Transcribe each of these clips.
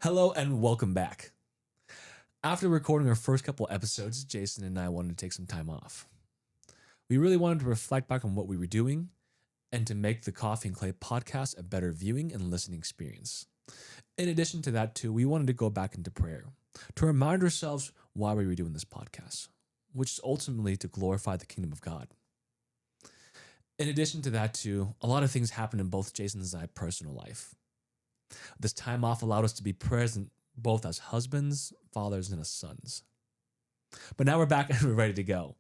Hello and welcome back. After recording our first couple episodes, Jason and I wanted to take some time off. We really wanted to reflect back on what we were doing and to make the Coffee and Clay podcast a better viewing and listening experience. In addition to that, too, we wanted to go back into prayer to remind ourselves why we were doing this podcast, which is ultimately to glorify the kingdom of God. In addition to that, too, a lot of things happened in both Jason's and I's personal life. This time off allowed us to be present both as husbands, fathers, and as sons. But now we're back and we're ready to go.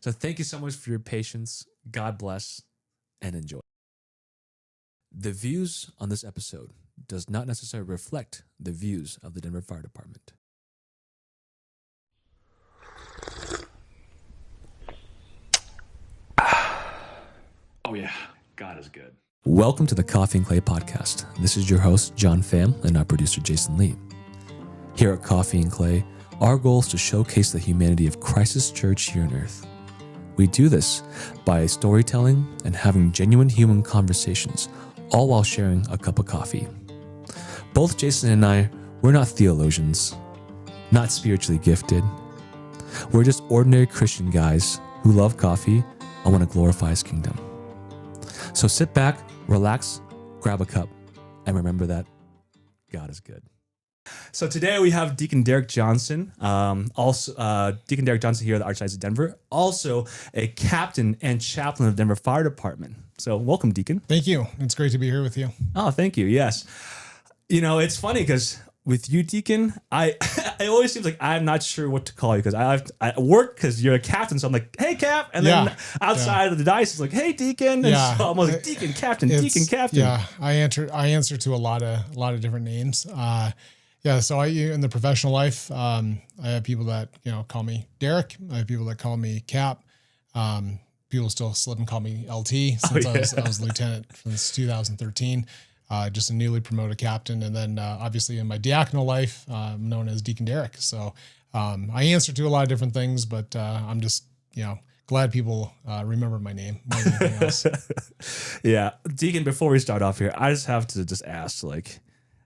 So thank you so much for your patience. God bless and enjoy. The views on this episode does not necessarily reflect the views of the Denver Fire Department. Oh yeah, God is good. Welcome to the Coffee and Clay podcast. This is your host, John Pham, and our producer, Jason Lee. Here at Coffee and Clay, our goal is to showcase the humanity of Christ's church here on earth. We do this by storytelling and having genuine human conversations, all while sharing a cup of coffee. Both Jason and I, we're not theologians, not spiritually gifted. We're just ordinary Christian guys who love coffee and want to glorify His kingdom. So sit back, relax, grab a cup, and remember that God is good. So today we have Deacon Derrick Johnson, Deacon Derrick Johnson here at the Archdiocese of Denver, also a Captain and Chaplain of the Denver Fire Department. So welcome, Deacon. Thank you. It's great to be here with you. Oh, thank you. Yes. You know, it's funny because with you, Deacon, it always seems like I'm not sure what to call you because I work because you're a captain, so I'm like, hey, Cap, and then outside of the diocese, like, hey, Deacon, and so I'm like, Deacon, Captain, Deacon, Captain. Yeah, I answer to a lot of different names. So in the professional life, I have people that call me Derrick. I have people that call me Cap. People still slip and call me LT since I was lieutenant since 2013. Just a newly promoted captain. And then obviously in my diaconal life, I'm known as Deacon Derrick. So I answer to a lot of different things, but I'm just, glad people remember my name more than anything else. Yeah. Deacon, before we start off here, I just have to ask, like,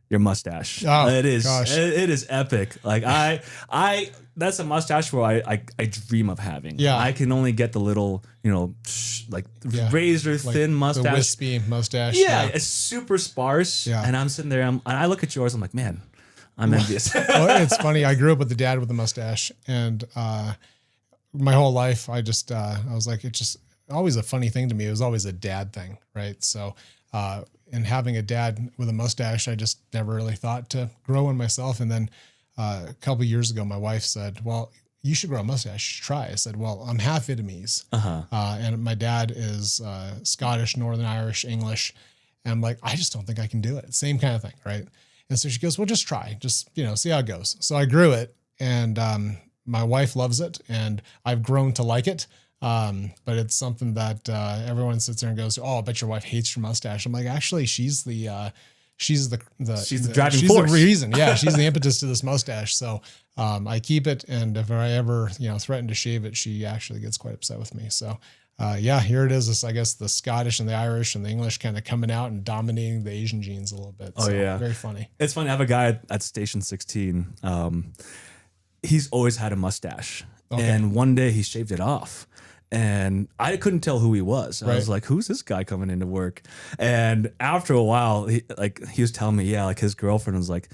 your mustache. Oh, it is gosh. It is epic. Like I that's a mustache where I dream of having. Yeah. I can only get the little, razor thin mustache. The wispy mustache. Yeah, it's super sparse. Yeah. And I'm sitting there and I look at yours, I'm like, man, I'm envious. Well, it's funny. I grew up with a dad with a mustache, and my whole life I was like, it's just always a funny thing to me. It was always a dad thing, right? So and having a dad with a mustache, I just never really thought to grow in myself. And then a couple of years ago, my wife said, well, you should grow a mustache. You should try. I said, well, I'm half Vietnamese. And my dad is Scottish, Northern Irish, English. And I'm like, I just don't think I can do it. Same kind of thing, right? And so she goes, well, just try. Just, see how it goes. So I grew it, and my wife loves it, and I've grown to like it. But it's something that everyone sits there and goes, oh, I bet your wife hates your mustache. I'm like, actually, she's the driving force. The reason. Yeah, she's the impetus to this mustache. So I keep it, and if I ever threaten to shave it, she actually gets quite upset with me. So here it is. This, I guess, the Scottish and the Irish and the English kind of coming out and dominating the Asian genes a little bit. Oh, so, yeah, very funny. It's funny. I have a guy at Station 16. He's always had a mustache, and one day he shaved it off. And I couldn't tell who he was. I was like, who's this guy coming into work? And after a while, he was telling me, his girlfriend was like,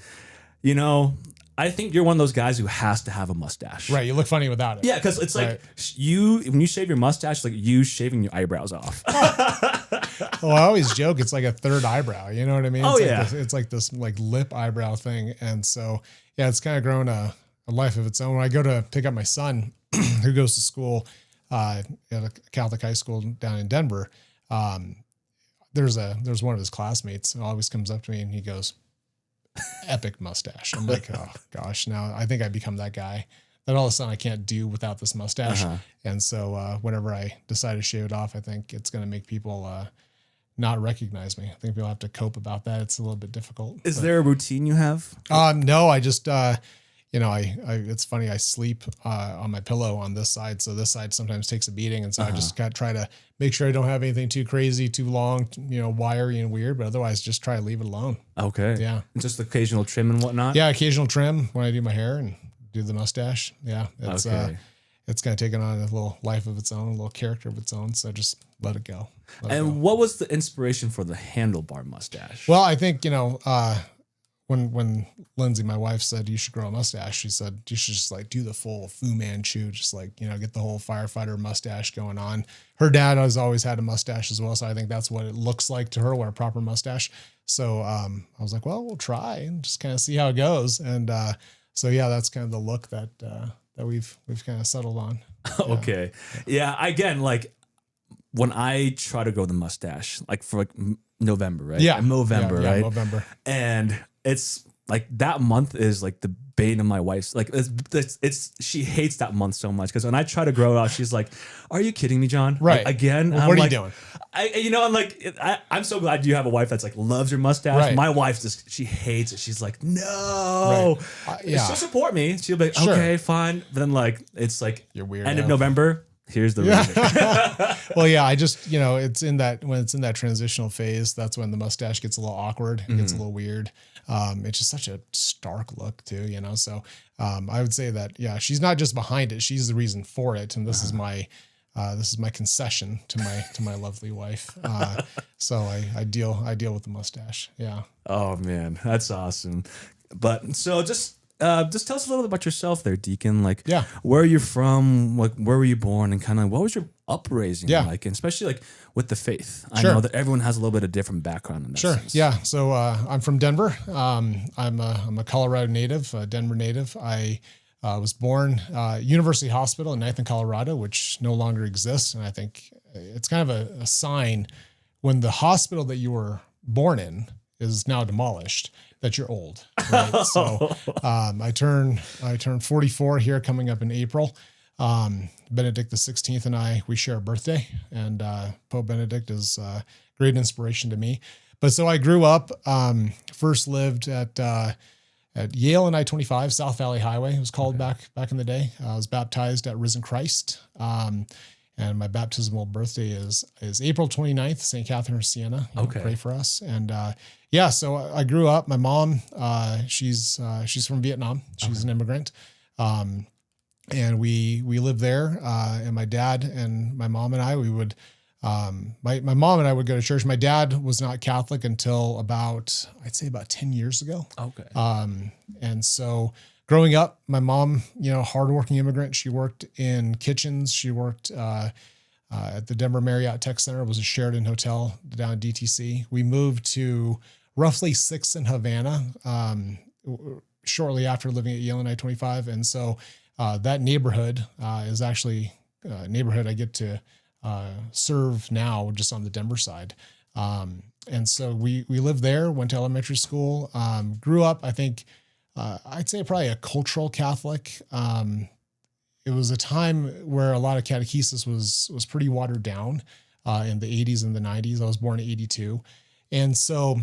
I think you're one of those guys who has to have a mustache. Right. You look funny without it. Yeah. Cause it's like when you shave your mustache, like you shaving your eyebrows off. Well, I always joke it's like a third eyebrow. You know what I mean? It's It's like this like lip eyebrow thing. And so, it's kind of grown a life of its own. When I go to pick up my son who goes to school, at a Catholic high school down in Denver, there's one of his classmates who always comes up to me and he goes, epic mustache. I'm like, oh gosh, now I think I become that guy that all of a sudden I can't do without this mustache. And so whenever I decide to shave it off, I think it's going to make people not recognize me. I think people have to cope about that. It's a little bit difficult. Is there a routine you have? No, I just it's funny. I sleep on my pillow on this side. So this side sometimes takes a beating. And so I just got to try to make sure I don't have anything too crazy, too long, wiry and weird, but otherwise just try to leave it alone. Okay. Yeah. And just occasional trim and whatnot. Yeah. Occasional trim when I do my hair and do the mustache. Yeah. It's kind of taken on a little life of its own, a little character of its own. So just let it go. What was the inspiration for the handlebar mustache? Well, I think, when Lindsay, my wife, said you should grow a mustache, she said you should just like do the full Fu Manchu, just like, get the whole firefighter mustache going on. Her dad has always had a mustache as well. So I think that's what it looks like to her, what a proper mustache. So I was like, well, we'll try and just kind of see how it goes. And so, yeah, that's kind of the look that we've kind of settled on. Okay. Yeah. Again, like when I try to grow the mustache, like for like November, right? Yeah. November, right? November. And it's like that month is like the bane of my wife's. Like it's she hates that month so much because when I try to grow it out, she's like, "Are you kidding me, John? Right? Like, again? Well, what are you doing? I'm like, I'm so glad you have a wife that's like loves your mustache. Right. My wife she hates it. She's like, no. Right. She'll support me. She'll be like, okay, fine. But then like it's like you're weird. End of November. Here's the reason. Well, yeah, I just, it's in that transitional phase. That's when the mustache gets a little awkward. It gets a little weird. It's just such a stark look too, So I would say that, yeah, she's not just behind it. She's the reason for it. And this is my concession to my lovely wife. So I deal with the mustache. Yeah. Oh man, that's awesome. But so just tell us a little bit about yourself there, Deacon. Like, where are you from? Like, where were you born? And kind of what was your upraising like? And especially like with the faith. I know that everyone has a little bit of different background in that sense. Yeah. So I'm from Denver. I'm a Colorado native, a Denver native. I was born University Hospital in Nathan, Colorado, which no longer exists. And I think it's kind of a sign when the hospital that you were born in is now demolished that you're old, right? So I turn 44 here coming up in April. Benedict XVI and we share a birthday, and Pope Benedict is great inspiration to me. But so I grew up, first lived at Yale and I-25, South Valley Highway. It was called back in the day. I was baptized at Risen Christ. And my baptismal birthday is April 29th, St. Catherine of Siena. Pray for us. And so I grew up. My mom, she's from Vietnam. She's an immigrant. And we lived there. And my dad and my mom and I, we would, my mom and I would go to church. My dad was not Catholic until I'd say about 10 years ago. Okay. And so growing up, my mom, hardworking immigrant, she worked in kitchens. She worked at the Denver Marriott Tech Center. It was a Sheraton hotel down in DTC. We moved to roughly 6th and Havana shortly after living at Yale and I-25. And so that neighborhood is actually a neighborhood I get to serve now just on the Denver side. And so we lived there, went to elementary school, grew up, I think, I'd say probably a cultural Catholic. It was a time where a lot of catechesis was pretty watered down in the 80s and the 90s. I was born in 82. And so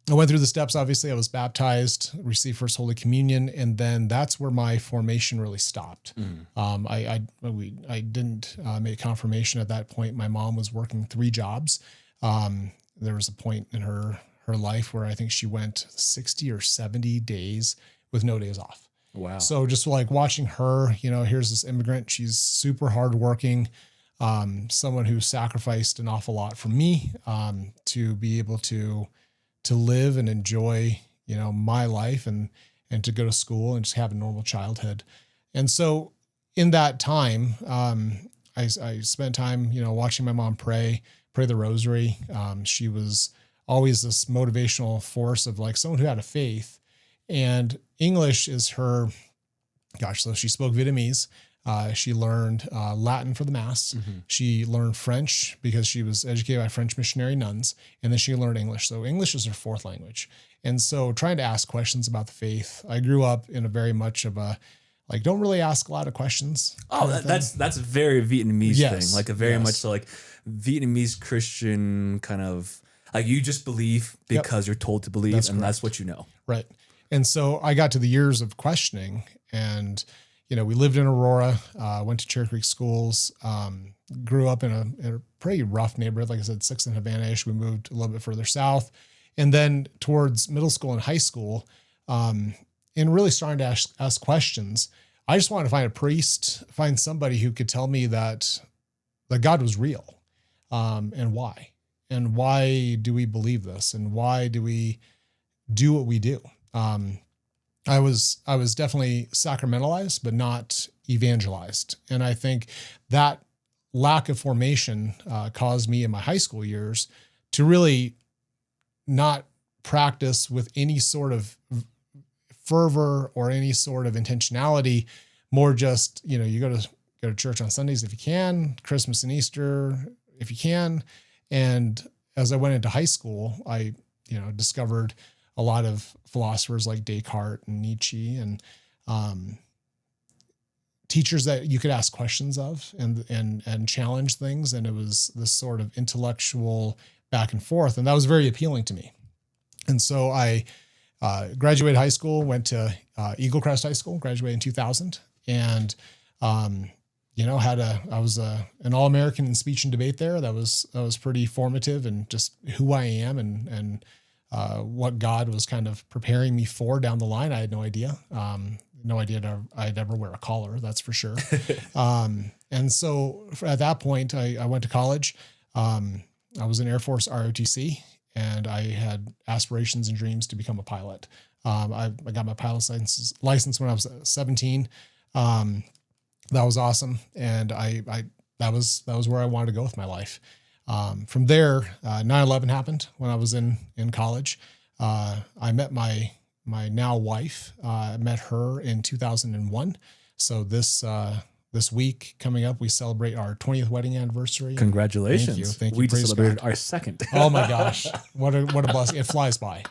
I went through the steps. Obviously, I was baptized, received First Holy Communion, and then that's where my formation really stopped. I didn't make confirmation at that point. My mom was working 3 jobs. There was a point in her life where I think she went 60 or 70 days with no days off. Wow. So just like watching her, here's this immigrant, she's super hardworking, someone who sacrificed an awful lot for me, to be able to live and enjoy, my life and to go to school and just have a normal childhood. And so in that time, I spent time, watching my mom pray the rosary. She was always this motivational force of like someone who had a faith, and English is her, so she spoke Vietnamese. She learned Latin for the Mass. Mm-hmm. She learned French because she was educated by French missionary nuns, and then she learned English. So English is her 4th language. And so trying to ask questions about the faith, I grew up in a very much of a, like, don't really ask a lot of questions. Oh, that's a very Vietnamese thing. Like a very much so like Vietnamese Christian kind of, like you just believe because you're told to believe, that's what you know. Right. And so I got to the years of questioning, And, we lived in Aurora, went to Cherry Creek schools, grew up in a pretty rough neighborhood. Like I said, 6th and Havana-ish. We moved a little bit further south. And then towards middle school and high school, and really starting to ask questions, I just wanted to find a priest, find somebody who could tell me that God was real, and why. And why do we believe this? And why do we do what we do? I was definitely sacramentalized, but not evangelized. And I think that lack of formation caused me in my high school years to really not practice with any sort of fervor or any sort of intentionality, more just, you go to church on Sundays if you can, Christmas and Easter if you can. And as I went into high school, I, discovered a lot of philosophers like Descartes and Nietzsche and teachers that you could ask questions of and challenge things. And it was this sort of intellectual back and forth. And that was very appealing to me. And so I graduated high school, went to Eagle Crest High School, graduated in 2000. And, I was an All-American in speech and debate there. That was pretty formative and just who I am and what God was kind of preparing me for down the line. I had no idea. No idea I'd ever wear a collar, that's for sure. And so at that point, I went to college. I was in Air Force ROTC, and I had aspirations and dreams to become a pilot. I got my pilot license when I was 17. That was awesome. And that was where I wanted to go with my life. From there, 9/11 happened when I was in college. I met my now wife. I met her in 2001. So this week coming up, we celebrate our 20th wedding anniversary. Congratulations. Thank you. We just celebrated our second. Oh my gosh. What a blessing. It flies by.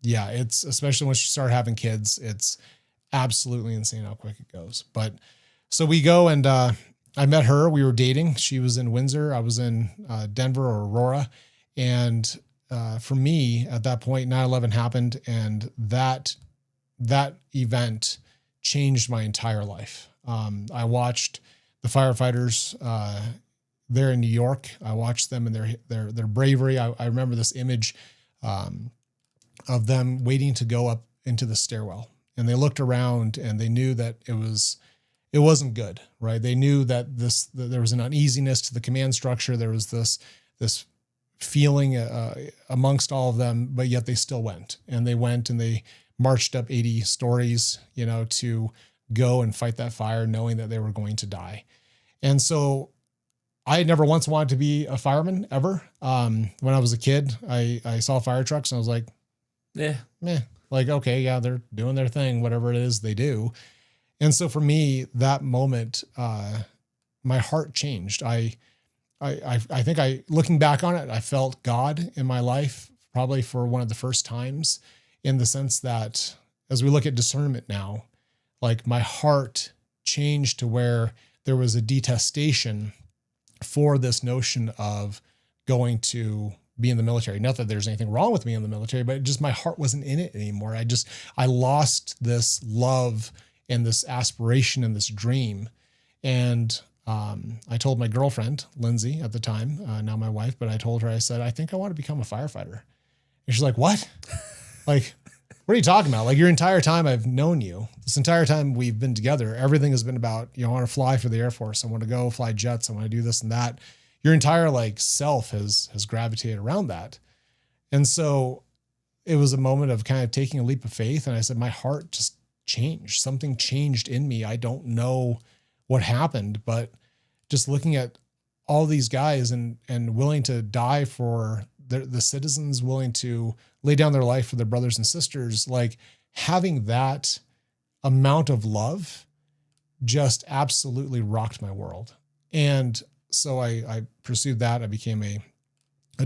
Yeah, it's especially once you start having kids, it's absolutely insane how quick it goes. But so we go and I met her. We were dating. She was in Windsor. I was in Denver or Aurora. And for me at that point, 9/11 happened, and that event changed my entire life. I watched the firefighters there in New York. I watched them and their bravery. I remember this image of them waiting to go up into the stairwell, and they looked around and they knew that it wasn't good, right? They knew that there was an uneasiness to the command structure. There was this feeling amongst all of them, but yet they still went, and they marched up 80 stories, to go and fight that fire, knowing that they were going to die. And so I had never once wanted to be a fireman ever. When I was a kid, I saw fire trucks and I was like, meh, like, okay, yeah, they're doing their thing, whatever it is they do. And so for me, that moment, my heart changed. I think looking back on it, I felt God in my life, probably for one of the first times, in the sense that as we look at discernment now, like my heart changed to where there was a detestation for this notion of going to be in the military. Not that there's anything wrong with me in the military, but just my heart wasn't in it anymore. I lost this love and this aspiration and this dream. And I told my girlfriend, Lindsay, at the time, now my wife, but I told her, I said, I think I want to become a firefighter. And she's like, what? Like, what are you talking about? Like, your entire time I've known you, this entire time we've been together, everything has been about, I want to fly for the Air Force. I want to go fly jets. I want to do this and that. Your entire self has gravitated around that. And so it was a moment of kind of taking a leap of faith. And I said, my heart just changed. Something changed in me. I don't know what happened, but just looking at all these guys and willing to die for the citizens, willing to lay down their life for their brothers and sisters, like having that amount of love just absolutely rocked my world. And so I pursued that. I became a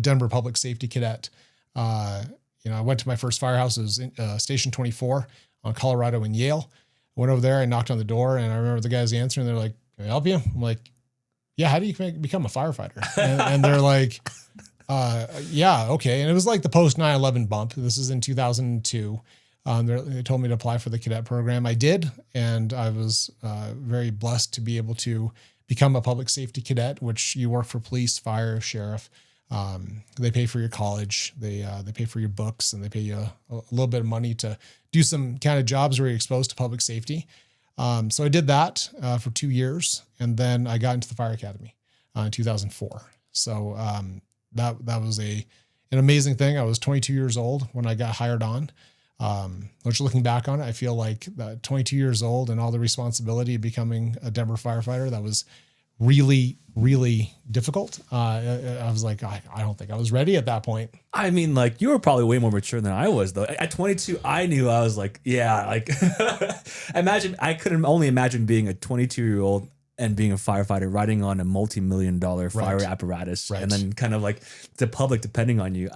Denver public safety cadet. I went to my first firehouse. It was in, Station 24 on Colorado and Yale. I went over there, I knocked on the door, and I remember the guys answering. They're like, can I help you? I'm like, yeah, how do you become a firefighter? And they're like, yeah, okay. And it was like the post 9/11 bump. This is in 2002. They told me to apply for the cadet program. I did, and I was very blessed to be able to become a public safety cadet, which you work for police, fire, sheriff. They pay for your college, they pay for your books, and they pay you a little bit of money to do some kind of jobs where you're exposed to public safety. So I did that for 2 years, and then I got into the fire academy in 2004. So that was an amazing thing. I was 22 years old when I got hired on. Which looking back on it, I feel like that 22 years old and all the responsibility of becoming a Denver firefighter, that was really, really difficult. I was like, I don't think I was ready at that point. I mean, like, you were probably way more mature than I was, though. At 22, I knew. I was like, yeah, like, I couldn't only imagine being a 22-year-old and being a firefighter, riding on a multi-million-dollar fire apparatus, and then kind of like the public depending on you.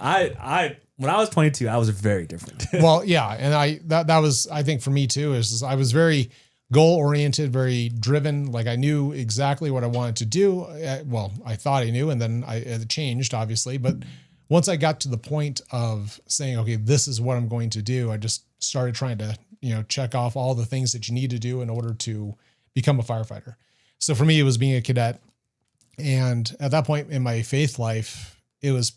When I was 22, I was very different. Well, yeah. And that was, I think for me too, is I was very goal oriented, very driven. Like I knew exactly what I wanted to do. Well, I thought I knew, and then it changed obviously. But once I got to the point of saying, okay, this is what I'm going to do, I just started trying to, check off all the things that you need to do in order to become a firefighter. So for me, it was being a cadet. And at that point in my faith life, it was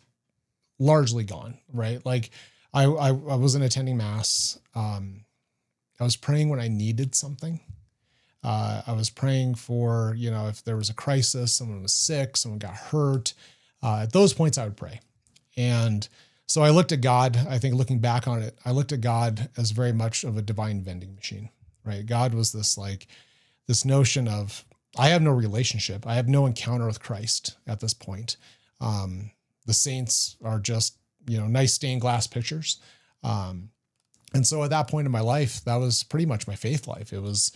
largely gone, right? Like I wasn't attending mass. I was praying when I needed something. I was praying for, if there was a crisis, someone was sick, someone got hurt. At those points I would pray. And so I looked at God, I think looking back on it, I looked at God as very much of a divine vending machine, right? God was this notion of, I have no relationship. I have no encounter with Christ at this point. The saints are just, nice stained glass pictures. And so at that point in my life, that was pretty much my faith life. It was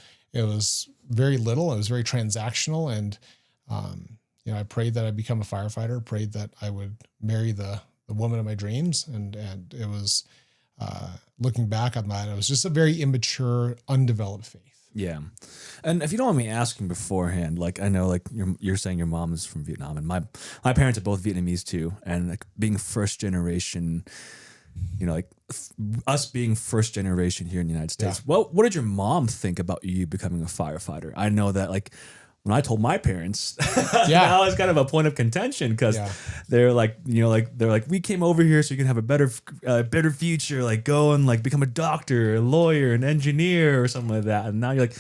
very little. It was very transactional. And, I prayed that I'd become a firefighter, prayed that I would marry the woman of my dreams. And it was, looking back on that, it was just a very immature, undeveloped faith. Yeah. And if you don't mind me asking beforehand, like I know like you're saying your mom is from Vietnam, and my parents are both Vietnamese too. And like being first generation, us being first generation here in the United States, what did your mom think about you becoming a firefighter? I know that like when I told my parents, that was kind of a point of contention because they're like, we came over here so you can have a better future, like go and like become a doctor, a lawyer, an engineer or something like that. And now you're like,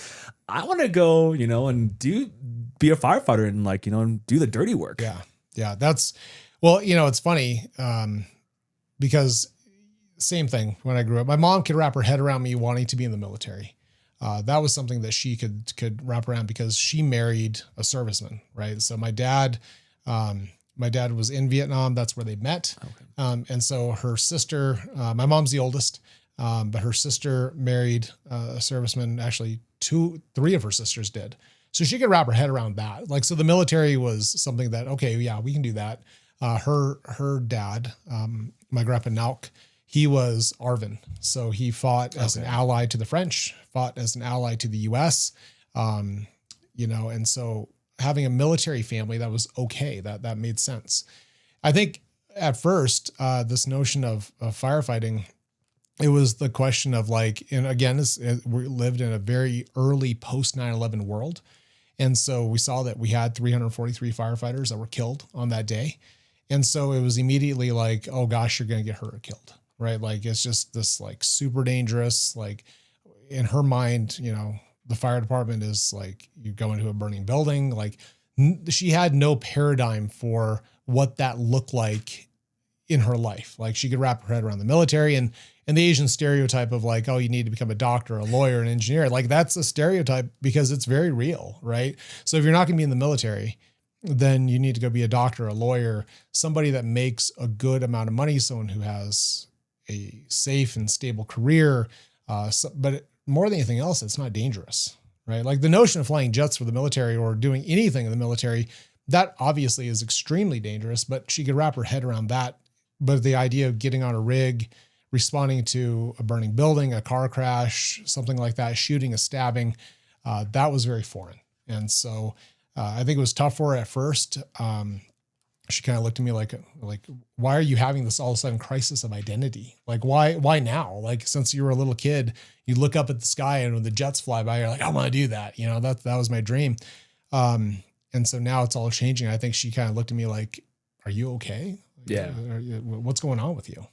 I want to go, and be a firefighter and like, and do the dirty work. Yeah. Yeah. It's funny because same thing when I grew up, my mom could wrap her head around me wanting to be in the military. That was something that she could wrap around because she married a serviceman, right? So my dad was in Vietnam. That's where they met. Okay. And so her sister, my mom's the oldest, but her sister married a serviceman. Actually, 3 of her sisters did. So she could wrap her head around that. Like, so the military was something that, okay, yeah, we can do that. Her dad, my grandpa Nauk, he was ARVN. So he fought as an ally to the French, fought as an ally to the US, and so having a military family, that was okay. That made sense. I think at first, this notion of firefighting, it was the question of like, and again, we lived in a very early post 9/11 world. And so we saw that we had 343 firefighters that were killed on that day. And so it was immediately like, oh gosh, you're going to get hurt or killed. Right. Like, it's just this like super dangerous, like in her mind, the fire department is like, you go into a burning building. Like she had no paradigm for what that looked like in her life. Like she could wrap her head around the military and the Asian stereotype of like, oh, you need to become a doctor, a lawyer, an engineer. Like that's a stereotype because it's very real. Right. So if you're not going to be in the military, then you need to go be a doctor, a lawyer, somebody that makes a good amount of money, someone who has a safe and stable career. But more than anything else, it's not dangerous, right? Like the notion of flying jets for the military or doing anything in the military, that obviously is extremely dangerous, but she could wrap her head around that. But the idea of getting on a rig, responding to a burning building, a car crash, something like that, shooting, a stabbing, that was very foreign. And so I think it was tough for her at first. she kind of looked at me like, why are you having this all of a sudden crisis of identity? Like, why now? Like, since you were a little kid, you look up at the sky and when the jets fly by, you're like, I want to do that. You know, that was my dream. And so now it's all changing. I think she kind of looked at me like, are you okay? Yeah. What's going on with you?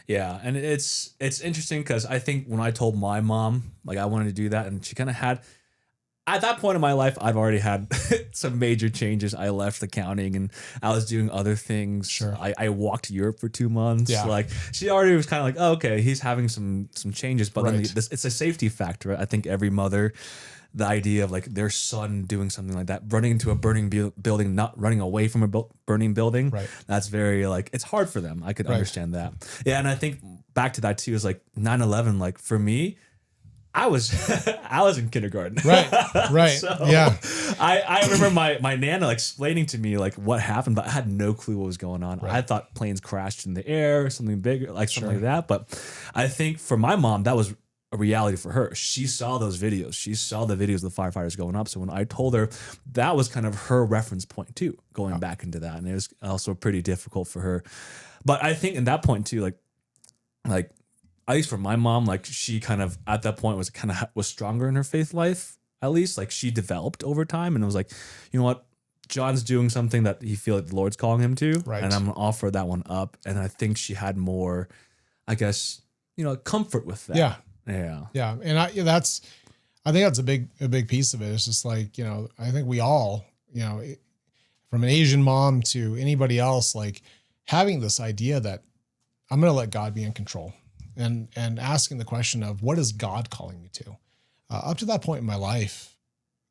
Yeah. And it's interesting because I think when I told my mom, like I wanted to do that, and she kind of had, at that point in my life, I've already had some major changes. I left accounting and I was doing other things. Sure. I walked to Europe for 2 months. Yeah. Like she already was kind of like, oh, okay, he's having some changes, but then Right. it's a safety factor. I think every mother, the idea of like their son doing something like that, running into a burning building, not running away from a burning building. Right. That's very like, it's hard for them. I could Right. understand that. Yeah. And I think back to that too, is like 9/11, like for me, I was in kindergarten. Right. So Yeah. I remember my Nana explaining to me like what happened, but I had no clue what was going on. Right. I thought planes crashed in the air, something bigger, like something Sure. like that. But I think for my mom, that was a reality for her. She saw those videos. She saw the videos of the firefighters going up. So when I told her, that was kind of her reference point too, going back into that. And it was also pretty difficult for her. But I think in that point too, like at least for my mom, like she kind of at that point was stronger in her faith life. At least like she developed over time, and it was like, you know what, John's doing something that he feel like the Lord's calling him to, Right. and I'm gonna offer that one up. And I think she had more, I guess, comfort with that. Yeah. Yeah. And I think that's a big piece of it. It's just like, I think we all, from an Asian mom to anybody else, like having this idea that I'm going to let God be in control. And asking the question of what is God calling me to? Up to that point in my life,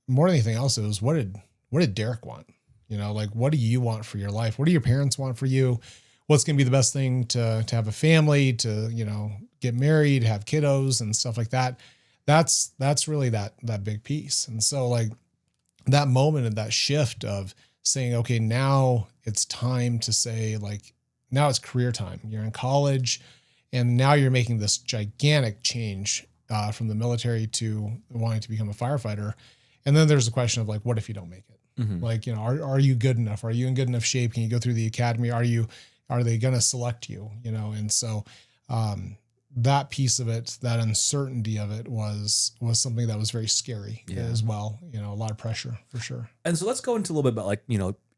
more than anything else, it was what did Derrick want? Like what do you want for your life? What do your parents want for you? What's going to be the best thing to have a family, to get married, have kiddos and stuff like that? That's really that big piece. And so like that moment and that shift of saying, okay, now it's time to say like now it's career time. You're in college. And now you're making this gigantic change from the military to wanting to become a firefighter. And then there's the question of like, what if you don't make it? Mm-hmm. Like, are you good enough? Are you in good enough shape? Can you go through the academy? Are they going to select you? And so that piece of it, that uncertainty of it was something that was very scary as well. A lot of pressure for sure. And so let's go into a little bit about like,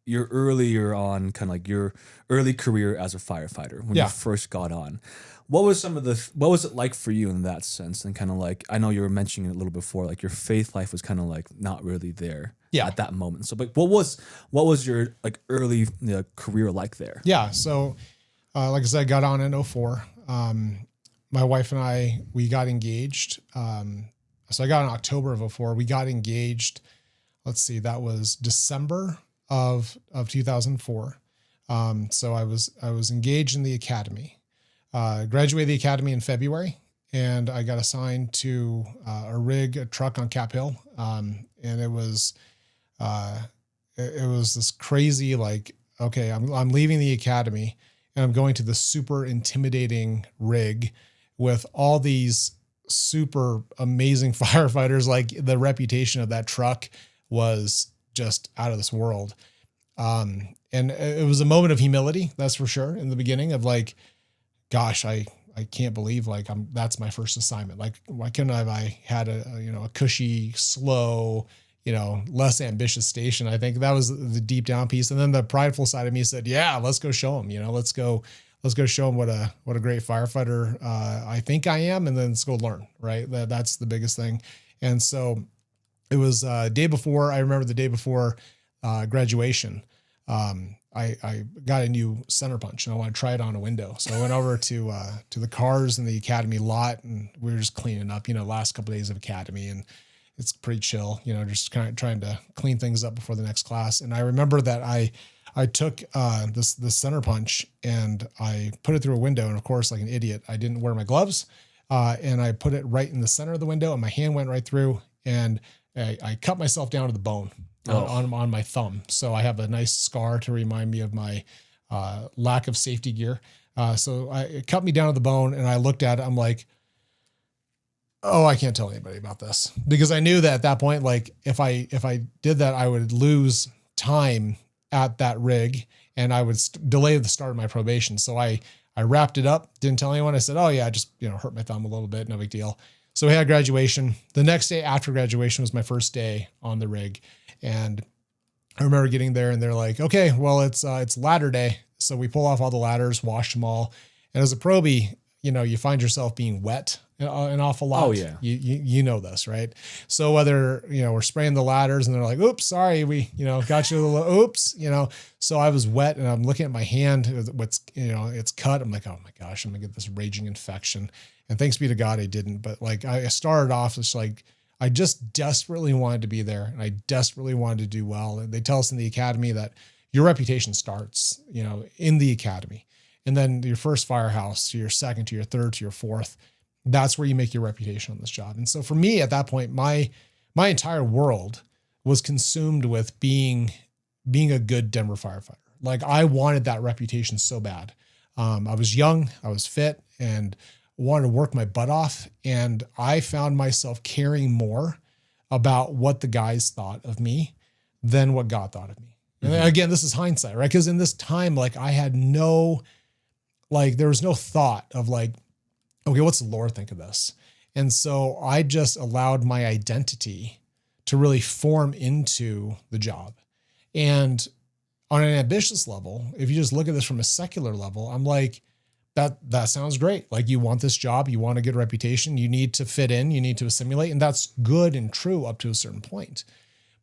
your earlier on kind of like your early career as a firefighter when you first got on. What was it like for you in that sense? And kind of like, I know you were mentioning it a little before, like your faith life was kind of like not really there at that moment. So like, what was your like early career like there? Yeah. So, like I said, I got on in 2004. My wife and I, we got engaged. So I got in October of 2004. We got engaged. Let's see, that was December of 2004. So I was engaged in the academy. Graduated the academy in February, and I got assigned to a truck on Cap Hill. And it was this crazy, like, okay, I'm leaving the academy and I'm going to the super intimidating rig with all these super amazing firefighters. Like the reputation of that truck was just out of this world. And it was a moment of humility, that's for sure, in the beginning of like, gosh, I can't believe like that's my first assignment. Like, why couldn't I had a cushy, slow, less ambitious station? I think that was the deep down piece. And then the prideful side of me said, yeah, let's go show them, let's go show them what a great firefighter I think I am. And then let's go learn, right? That's the biggest thing. And so it was day before, I remember the day before graduation, I got a new center punch and I want to try it on a window. So I went over to the cars in the academy lot, and we were just cleaning up, last couple of days of academy, and it's pretty chill, just kind of trying to clean things up before the next class. And I remember that I took this center punch and I put it through a window. And of course, like an idiot, I didn't wear my gloves, and I put it right in the center of the window, and my hand went right through, and I cut myself down to the bone. On my thumb. So I have a nice scar to remind me of my lack of safety gear. So it cut me down to the bone, and I looked at it. I'm like, oh, I can't tell anybody about this, because I knew that at that point, like if I did that, I would lose time at that rig, and I would delay the start of my probation. So I wrapped it up, didn't tell anyone. I said, oh yeah, I just, hurt my thumb a little bit. No big deal. So we had graduation. The next day after graduation was my first day on the rig. And I remember getting there and they're like, okay, well, it's ladder day. So we pull off all the ladders, wash them all. And as a probie, you find yourself being wet an awful lot. Oh yeah. You know this, right? So whether, we're spraying the ladders and they're like, oops, sorry, we, got you a little, oops, so I was wet and I'm looking at my hand, what's, it's cut. I'm like, oh my gosh, I'm gonna get this raging infection. And thanks be to God, I didn't. But like, I started off, it's like, I just desperately wanted to be there and I desperately wanted to do well. And they tell us in the academy that your reputation starts, in the academy. And then your first firehouse to your second, to your third, to your fourth, that's where you make your reputation on this job. And so for me at that point, my entire world was consumed with being a good Denver firefighter. Like I wanted that reputation so bad. I was young, I was fit, and wanted to work my butt off. And I found myself caring more about what the guys thought of me than what God thought of me. And again, this is hindsight, right? Because in this time, like I had there was no thought of like, okay, what's the Lord think of this? And so I just allowed my identity to really form into the job. And on an ambitious level, if you just look at this from a secular level, I'm like, that sounds great. Like you want this job, you want a good reputation, you need to fit in, you need to assimilate. And that's good and true up to a certain point.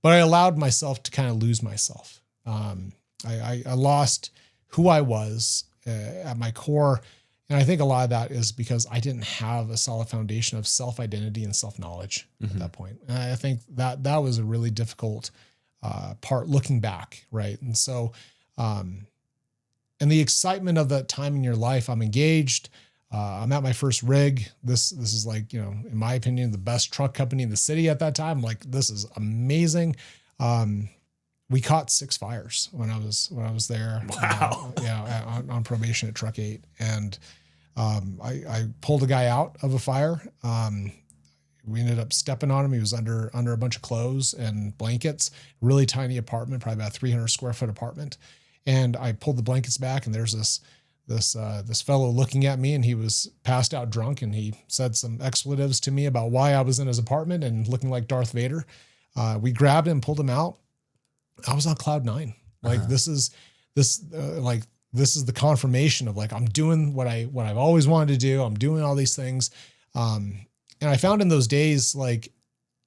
But I allowed myself to kind of lose myself. I lost who I was at my core. And I think a lot of that is because I didn't have a solid foundation of self-identity and self-knowledge at that point. And I think that was a really difficult part looking back, right? And so, and the excitement of that time in your life, I'm engaged, I'm at my first rig. This is like, in my opinion, the best truck company in the city at that time. Like, this is amazing. We caught 6 fires when I was there. Wow. On probation at Truck 8. And I pulled a guy out of a fire. We ended up stepping on him. He was under a bunch of clothes and blankets, really tiny apartment, probably about a 300 square foot apartment. And I pulled the blankets back and there's this fellow looking at me, and he was passed out drunk, and he said some expletives to me about why I was in his apartment and looking like Darth Vader. We grabbed him, pulled him out. I was on cloud 9. Like this is the confirmation of like, I'm doing what I've always wanted to do. I'm doing all these things. And I found in those days, like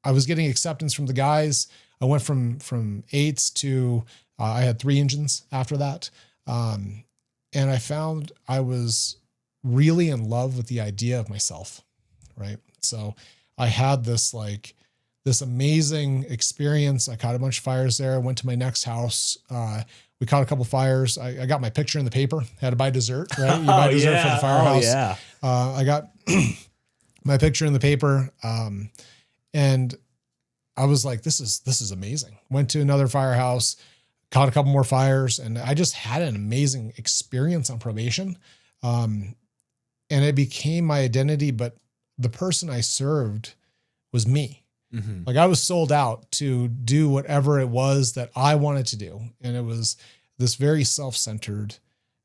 I was getting acceptance from the guys. I went from 8s to, I had 3 engines after that. And I found I was really in love with the idea of myself. Right. So I had this amazing experience. I caught a bunch of fires there. I went to my next house. We caught a couple fires. I got my picture in the paper. Had to buy dessert, right? You buy dessert for the firehouse. Oh, yeah. I got my picture in the paper. And I was like, this is amazing. Went to another firehouse, caught a couple more fires, and I just had an amazing experience on probation. And it became my identity, but the person I served was me. Mm-hmm. Like I was sold out to do whatever it was that I wanted to do. And it was this very self-centered,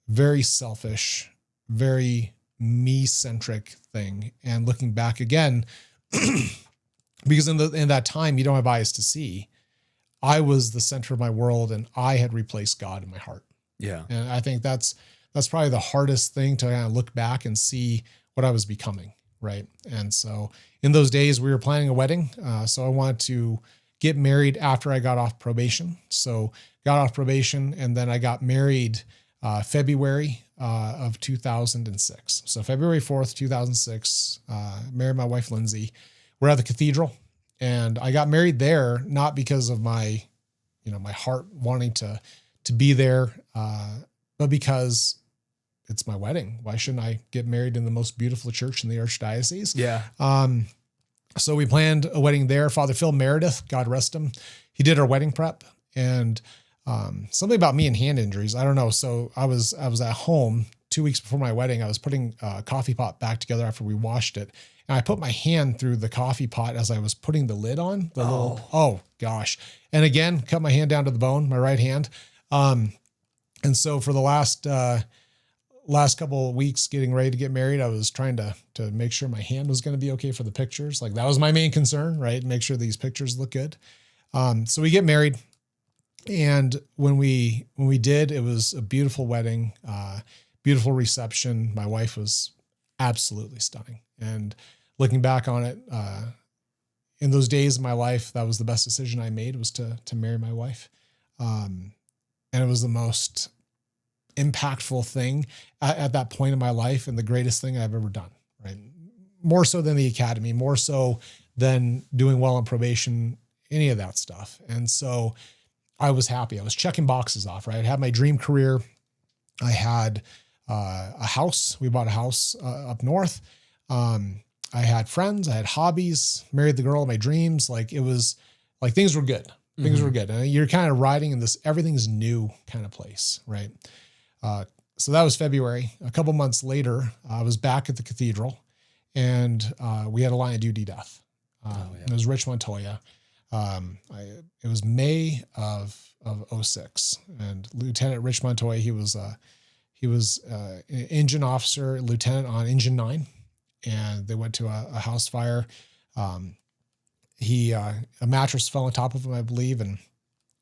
very selfish, very me-centric thing. And looking back again, because in that time, you don't have eyes to see, I was the center of my world and I had replaced God in my heart. Yeah. And I think that's probably the hardest thing to kind of look back and see what I was becoming. Right. And so in those days we were planning a wedding. So I wanted to get married after I got off probation. So got off probation and then I got married February of 2006. So February 4th, 2006, married my wife, Lindsay. We're at the cathedral and I got married there, not because of my heart wanting to be there, but because it's my wedding. Why shouldn't I get married in the most beautiful church in the Archdiocese? Yeah. So we planned a wedding there. Father Phil Meredith, God rest him, he did our wedding prep, and something about me and hand injuries. I don't know. So I was at home 2 weeks before my wedding. I was putting a coffee pot back together after we washed it. And I put my hand through the coffee pot as I was putting the lid on. Oh gosh. And again, cut my hand down to the bone, my right hand. And so for the last couple of weeks getting ready to get married, I was trying to make sure my hand was going to be okay for the pictures. Like that was my main concern, right? Make sure these pictures look good. So we get married, and when we did, it was a beautiful wedding, beautiful reception. My wife was absolutely stunning. And looking back on it, in those days of my life, that was the best decision I made, was to marry my wife. And it was the most impactful thing at that point in my life, and the greatest thing I've ever done, right? More so than the academy, more so than doing well on probation, any of that stuff. And so I was happy. I was checking boxes off, right? I had my dream career. I had a house. We bought a house up north. I had friends. I had hobbies. Married the girl of my dreams. Like it was like things were good. Things were good. And you're kind of riding in this everything's new kind of place, right? So that was February. A couple months later, I was back at the cathedral, and we had a line of duty death. It was Rich Montoya. It was May of 06, and Lieutenant Rich Montoya, he was an engine officer, lieutenant on Engine 9, and they went to a house fire. A mattress fell on top of him, I believe, and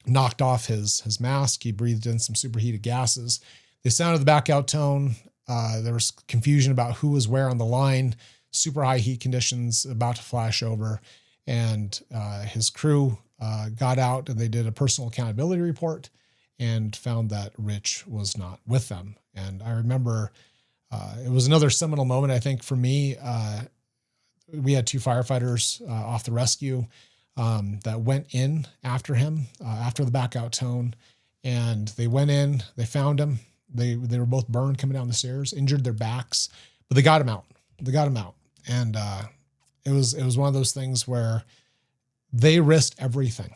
knocked off his mask. He breathed in some superheated gases. They sounded the back out tone. There was confusion about who was where on the line, super high heat conditions about to flash over. And his crew got out, and they did a personal accountability report and found that Rich was not with them. And I remember it was another seminal moment, I think, for me. We had 2 firefighters off the rescue that went in after him, after the back out tone. And they went in, they found him. They were both burned coming down the stairs, injured their backs, but they got him out. And it was one of those things where they risked everything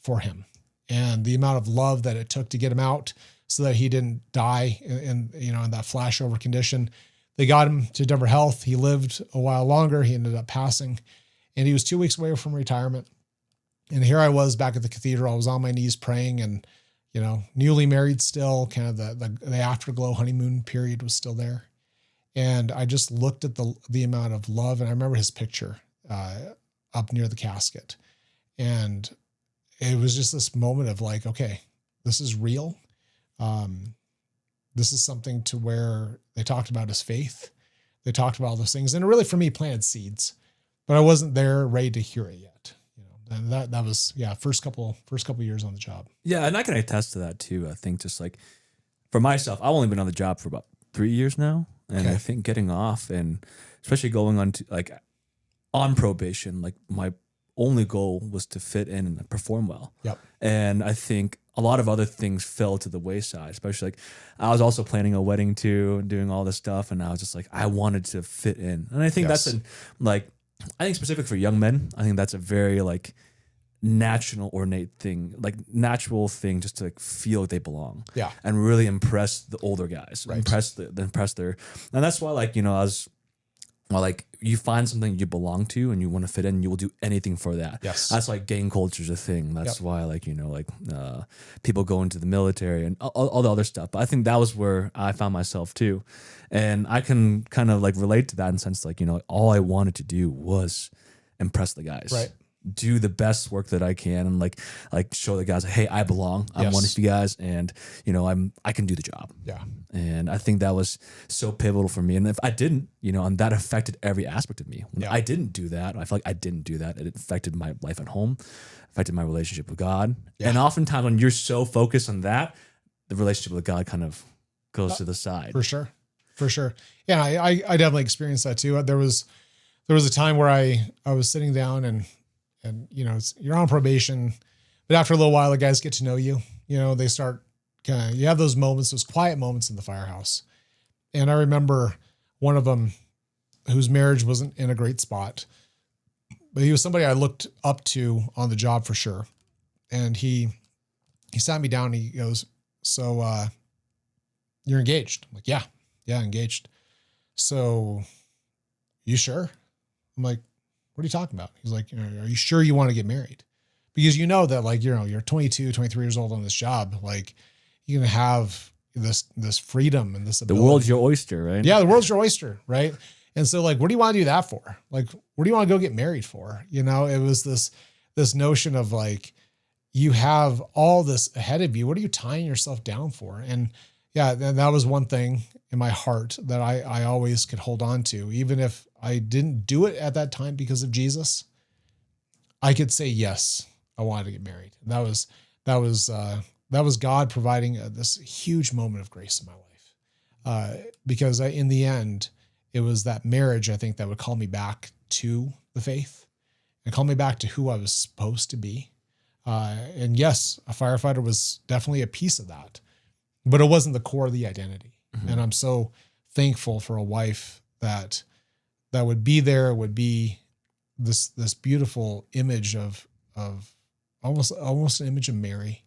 for him, and the amount of love that it took to get him out so that he didn't die in that flashover condition. They got him to Denver Health. He lived a while longer. He ended up passing, and he was 2 weeks away from retirement. And here I was back at the cathedral. I was on my knees praying, and newly married still, kind of the afterglow honeymoon period was still there. And I just looked at the amount of love, and I remember his picture up near the casket. And it was just this moment of like, okay, this is real. This is something to where they talked about his faith. They talked about all those things, and it really, for me, planted seeds, but I wasn't there ready to hear it yet. And that was, first couple years on the job. Yeah. And I can attest to that too. I think just like for myself, I've only been on the job for about 3 years now. And I think getting off, and especially going on to like on probation, like my only goal was to fit in and perform well. Yep. And I think a lot of other things fell to the wayside, especially like I was also planning a wedding too and doing all this stuff. And I was just like, I wanted to fit in. And I think that's I think specific for young men, I think that's a very like natural thing just to like feel like they belong. Yeah. And really impress the older guys, right. impress their, and that's why you find something you belong to and you want to fit in, you will do anything for that. Yes. That's like gang culture is a thing. That's why people go into the military and all the other stuff. But I think that was where I found myself too. And I can kind of like relate to that in the sense all I wanted to do was impress the guys. Right. Do the best work that I can and like show the guys, hey, I belong. I'm one of you guys, and I can do the job. Yeah. And I think that was so pivotal for me. And if I didn't, and that affected every aspect of me. When I didn't do that, I feel like I didn't do that. It affected my life at home, affected my relationship with God. Yeah. And oftentimes when you're so focused on that, the relationship with God kind of goes to the side. For sure. Yeah, I definitely experienced that too. There was a time where I was sitting down and you're on probation, but after a little while, the guys get to know you. They start you have those moments, those quiet moments in the firehouse. And I remember one of them whose marriage wasn't in a great spot, but he was somebody I looked up to on the job for sure. And he sat me down and he goes, so, you're engaged? I'm like, yeah, engaged. So you sure? I'm like, what are you talking about? He's like, are you sure you want to get married? Because that you're 22, 23 years old on this job. Like you're going to have, this freedom and this ability. The world's your oyster, right? Yeah, the world's your oyster, right? And so like, what do you want to do that for? Like, what do you want to go get married for? You know, it was this notion of like, you have all this ahead of you. What are you tying yourself down for? And yeah, that was one thing in my heart that I always could hold on to. Even if I didn't do it at that time because of Jesus, I could say, yes, I wanted to get married. And that was God providing this huge moment of grace in my life. Because in the end, it was that marriage, I think, that would call me back to the faith and call me back to who I was supposed to be. And yes, a firefighter was definitely a piece of that, but it wasn't the core of the identity. Mm-hmm. And I'm so thankful for a wife that would be there, would be this beautiful image of almost an image of Mary.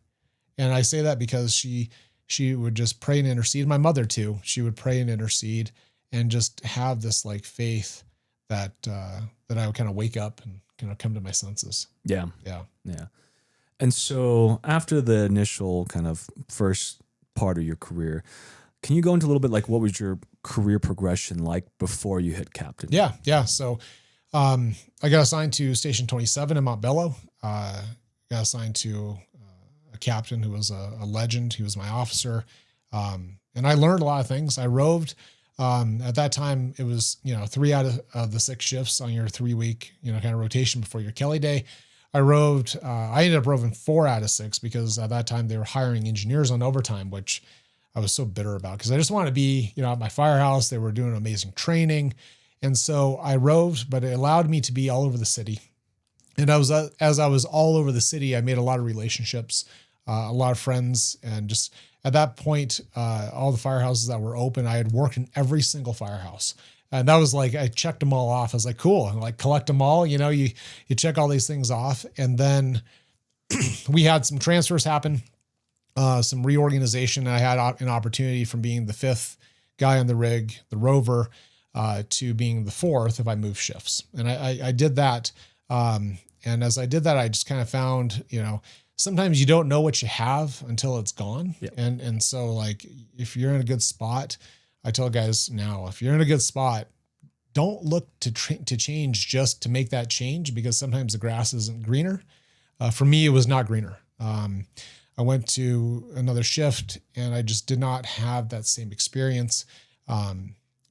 And I say that because she would just pray and intercede. My mother too. She would pray and intercede and just have this like faith that I would kind of wake up and kind of come to my senses. Yeah. Yeah. Yeah. And so after the initial kind of first part of your career, can you go into a little bit like what was your career progression like before you hit captain? Yeah. Yeah. So I got assigned to Station 27 in Montbello. Got assigned to a captain who was a legend. He was my officer. And I learned a lot of things. I roved. At that time, it was, 3 out of the 6 shifts on your 3-week, kind of rotation before your Kelly day. I roved. I ended up roving 4 out of 6 because at that time they were hiring engineers on overtime, which I was so bitter about because I just wanted to be, at my firehouse. They were doing amazing training. And so I roved, but it allowed me to be all over the city. And as I was all over the city, I made a lot of relationships, a lot of friends. And just at that point, all the firehouses that were open, I had worked in every single firehouse. And that was like, I checked them all off. I was like, cool. And like collect them all, you check all these things off. And then we had some transfers happen, some reorganization. I had an opportunity from being the 5th guy on the rig, the rover, to being the 4th if I moved shifts. And I did that. And as I did that, I just kind of found, sometimes you don't know what you have until it's gone. Yep. And so like, if you're in a good spot, I tell guys now, if you're in a good spot, don't look to change just to make that change because sometimes the grass isn't greener. For me, it was not greener. I went to another shift and I just did not have that same experience.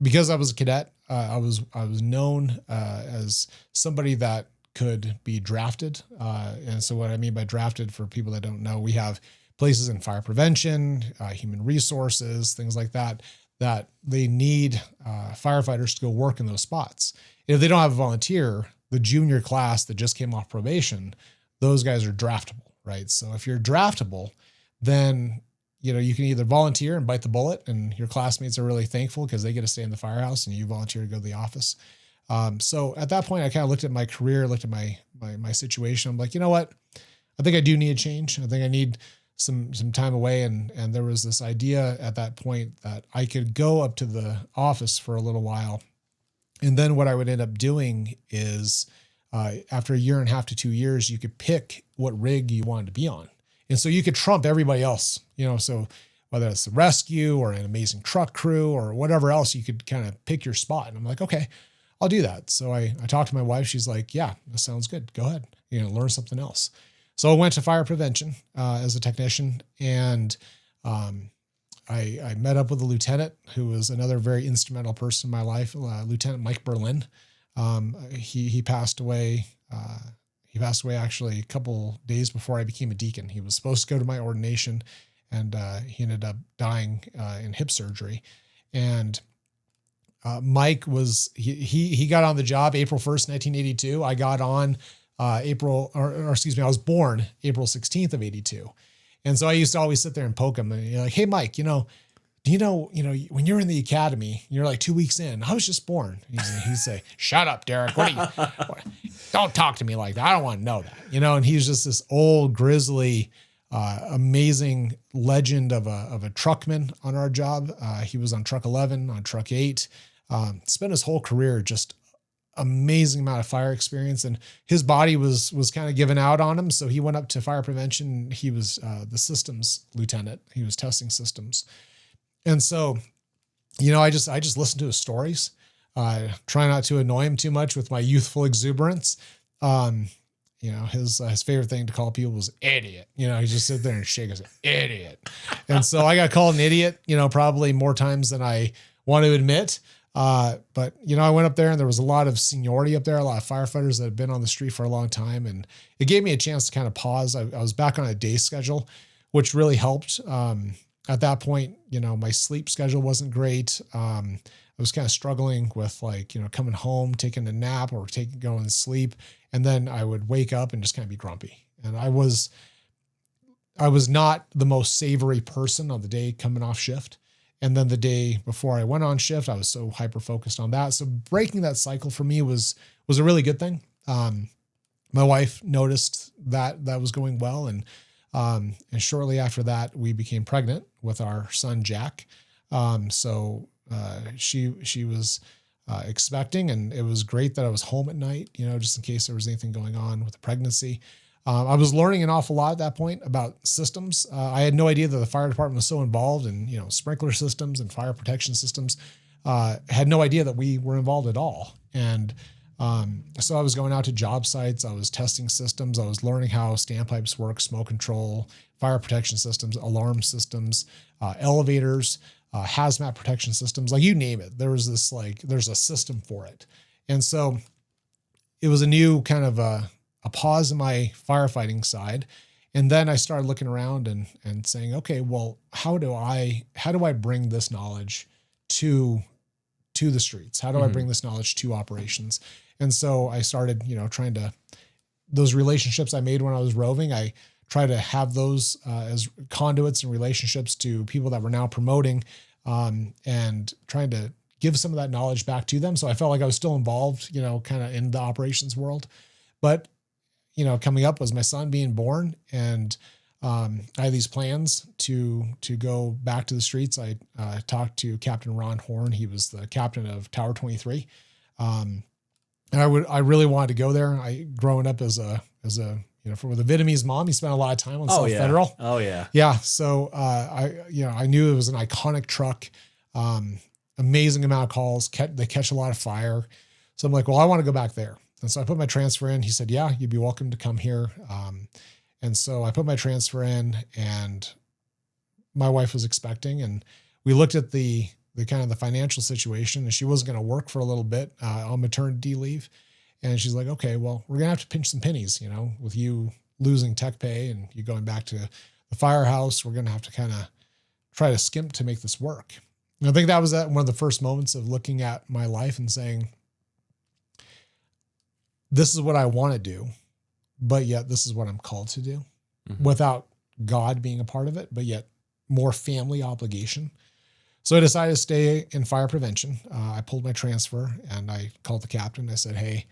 Because I was a cadet, I was known as somebody that could be drafted. And so what I mean by drafted, for people that don't know, we have places in fire prevention, human resources, things like that they need firefighters to go work in those spots. If they don't have a volunteer, the junior class that just came off probation, those guys are draftable, right? So if you're draftable, then you can either volunteer and bite the bullet and your classmates are really thankful because they get to stay in the firehouse and you volunteer to go to the office. So at that point, I kind of looked at my career, looked at my situation. I'm like, you know what? I think I do need a change. I think I need some time away. And there was this idea at that point that I could go up to the office for a little while. And then what I would end up doing is after a year and a half to 2 years, you could pick what rig you wanted to be on. And so you could trump everybody else, so whether it's the rescue or an amazing truck crew or whatever else, you could kind of pick your spot. And I'm like, okay, I'll do that. So I talked to my wife. She's like, yeah, that sounds good. Go ahead, learn something else. So I went to fire prevention as a technician, and I met up with a lieutenant who was another very instrumental person in my life, Lieutenant Mike Berlin. He passed away. He passed away actually a couple days before I became a deacon. He was supposed to go to my ordination, and he ended up dying in hip surgery. And Mike he got on the job April 1st, 1982. I got on I was born April 16th of 82. And so I used to always sit there and poke him and you're like, hey, Mike, do you know, when you're in the academy, you're like 2 weeks in, I was just born. He'd say, shut up, Derrick. Don't talk to me like that. I don't want to know that, and he's just this old grizzly, amazing legend of a truckman on our job. He was on truck 11, on truck 8, spent his whole career just amazing amount of fire experience, and his body was kind of given out on him. So he went up to fire prevention. He was the systems lieutenant. He was testing systems. And so, I just listen to his stories. Try not to annoy him too much with my youthful exuberance. His favorite thing to call people was idiot. He just sit there and shake his idiot. And so I got called an idiot, probably more times than I want to admit. But I went up there and there was a lot of seniority up there, a lot of firefighters that had been on the street for a long time. And it gave me a chance to kind of pause. I was back on a day schedule, which really helped. At that point, my sleep schedule wasn't great. I was kind of struggling with coming home, taking a nap or going to sleep. And then I would wake up and just kind of be grumpy. And I was not the most savory person on the day coming off shift. And then the day before I went on shift, I was so hyper-focused on that. So breaking that cycle for me was a really good thing. My wife noticed that was going well. And shortly after that, we became pregnant with our son, Jack. She was expecting, and it was great that I was home at night, just in case there was anything going on with the pregnancy. I was learning an awful lot at that point about systems. I had no idea that the fire department was so involved in, sprinkler systems and fire protection systems. Had no idea that we were involved at all. And so I was going out to job sites. I was testing systems. I was learning how standpipes work, smoke control, fire protection systems, alarm systems, elevators, hazmat protection systems, like you name it. There's a system for it. And so it was a new kind of a pause in my firefighting side. And then I started looking around and saying, okay, well, how do I bring this knowledge to the streets? How do I bring this knowledge to operations? And so I started, those relationships I made when I was roving, I try to have those as conduits and relationships to people that were now promoting, and trying to give some of that knowledge back to them. So I felt like I was still involved, kind of in the operations world. But, coming up was my son being born, and I had these plans to go back to the streets. I talked to Captain Ron Horn. He was the captain of Tower 23. And I really wanted to go there. Growing up as a with a Vietnamese mom, he spent a lot of time on South Federal. Oh yeah. Yeah. So, I knew it was an iconic truck, amazing amount of calls. They catch a lot of fire. So I'm like, well, I want to go back there. And so I put my transfer in. He said, yeah, you'd be welcome to come here. And so I put my transfer in, and my wife was expecting, and we looked at the kind of the financial situation, and she wasn't going to work for a little bit on maternity leave. And she's like, okay, well, we're going to have to pinch some pennies, with you losing tech pay and you going back to the firehouse, we're going to have to kind of try to skimp to make this work. And I think that was one of the first moments of looking at my life and saying, this is what I want to do, but yet this is what I'm called to do, without God being a part of it, but yet more family obligation. So I decided to stay in fire prevention. I pulled my transfer and I called the captain. I said, hey,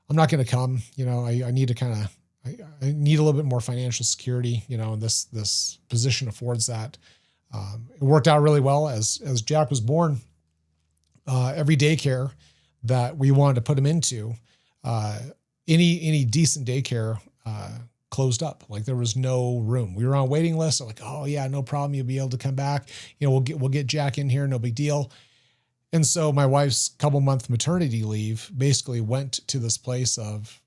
I'm not going to come. I need to I need a little bit more financial security, and this position affords that. It worked out really well as Jack was born. Every daycare that we wanted to put him into, any decent daycare, closed up. Like there was no room. We were on a waiting list. I'm like, oh yeah, no problem. You'll be able to come back. We'll get Jack in here. No big deal. And so my wife's couple-month maternity leave basically went to this place of,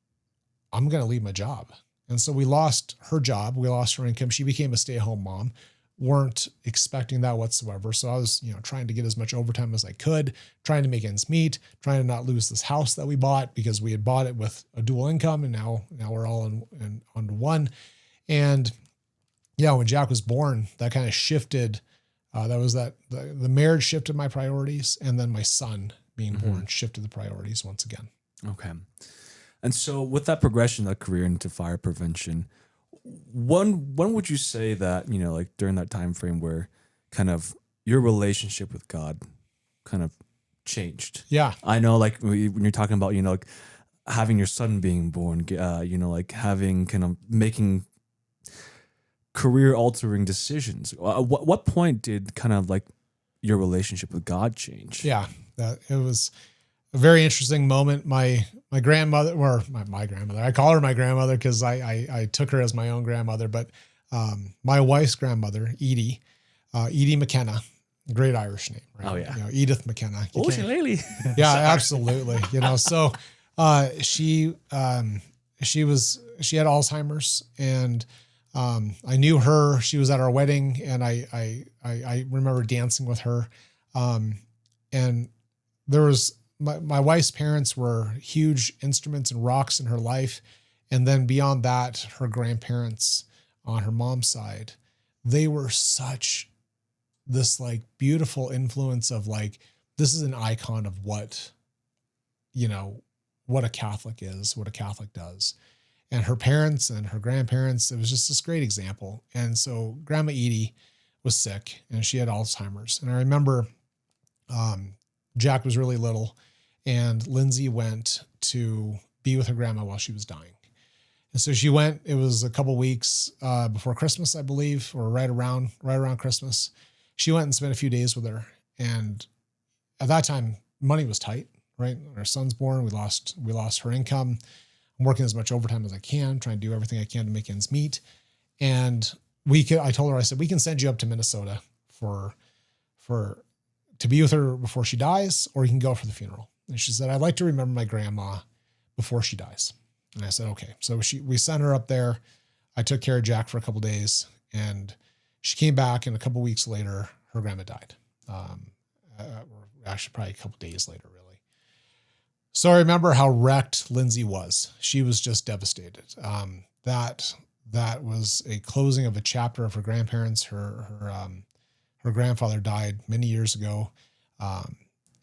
I'm going to leave my job. And so we lost her job. We lost her income. She became a stay-at-home mom. Weren't expecting that whatsoever. So I was, trying to get as much overtime as I could, trying to make ends meet, trying to not lose this house that we bought because we had bought it with a dual income, and now we're all onto one. And yeah, when Jack was born, that kind of shifted. The marriage shifted my priorities, and then my son being born shifted the priorities once again. Okay. And so with that progression, that career into fire prevention, when would you say that, during that time frame where kind of your relationship with God kind of changed? Yeah. I know, when you're talking about, having your son being born, having kind of making career altering decisions. What point did kind of your relationship with God change? Yeah, it was a very interesting moment. My grandmother, or my grandmother, I call her my grandmother because I took her as my own grandmother, but my wife's grandmother, Edie McKenna, great Irish name, right? Oh yeah. Edith McKenna. Lily. Yeah, absolutely. So she had Alzheimer's, and I knew her. She was at our wedding, and I remember dancing with her. And there was my wife's parents were huge instruments and rocks in her life. And then beyond that, her grandparents on her mom's side, they were such this like beautiful influence of like, this is an icon of what a Catholic is, what a Catholic does. And her parents and her grandparents, it was just this great example. And so Grandma Edie was sick and she had Alzheimer's. And I remember Jack was really little, and Lindsay went to be with her grandma while she was dying. And so she went, it was a couple weeks before Christmas, I believe, or right around Christmas. She went and spent a few days with her. And at that time, money was tight, right? Our son's born. We lost her income. I'm working as much overtime as I can, trying to do everything I can to make ends meet. And I told her, I said, we can send you up to Minnesota to be with her before she dies, or you can go for the funeral. And she said, I'd like to remember my grandma before she dies. And I said, okay. So we sent her up there. I took care of Jack for a couple of days, and she came back, and a couple of weeks later, her grandma died. Actually, probably a couple of days later, really. So I remember how wrecked Lindsay was. She was just devastated. That was a closing of a chapter of her grandparents. Her grandfather died many years ago.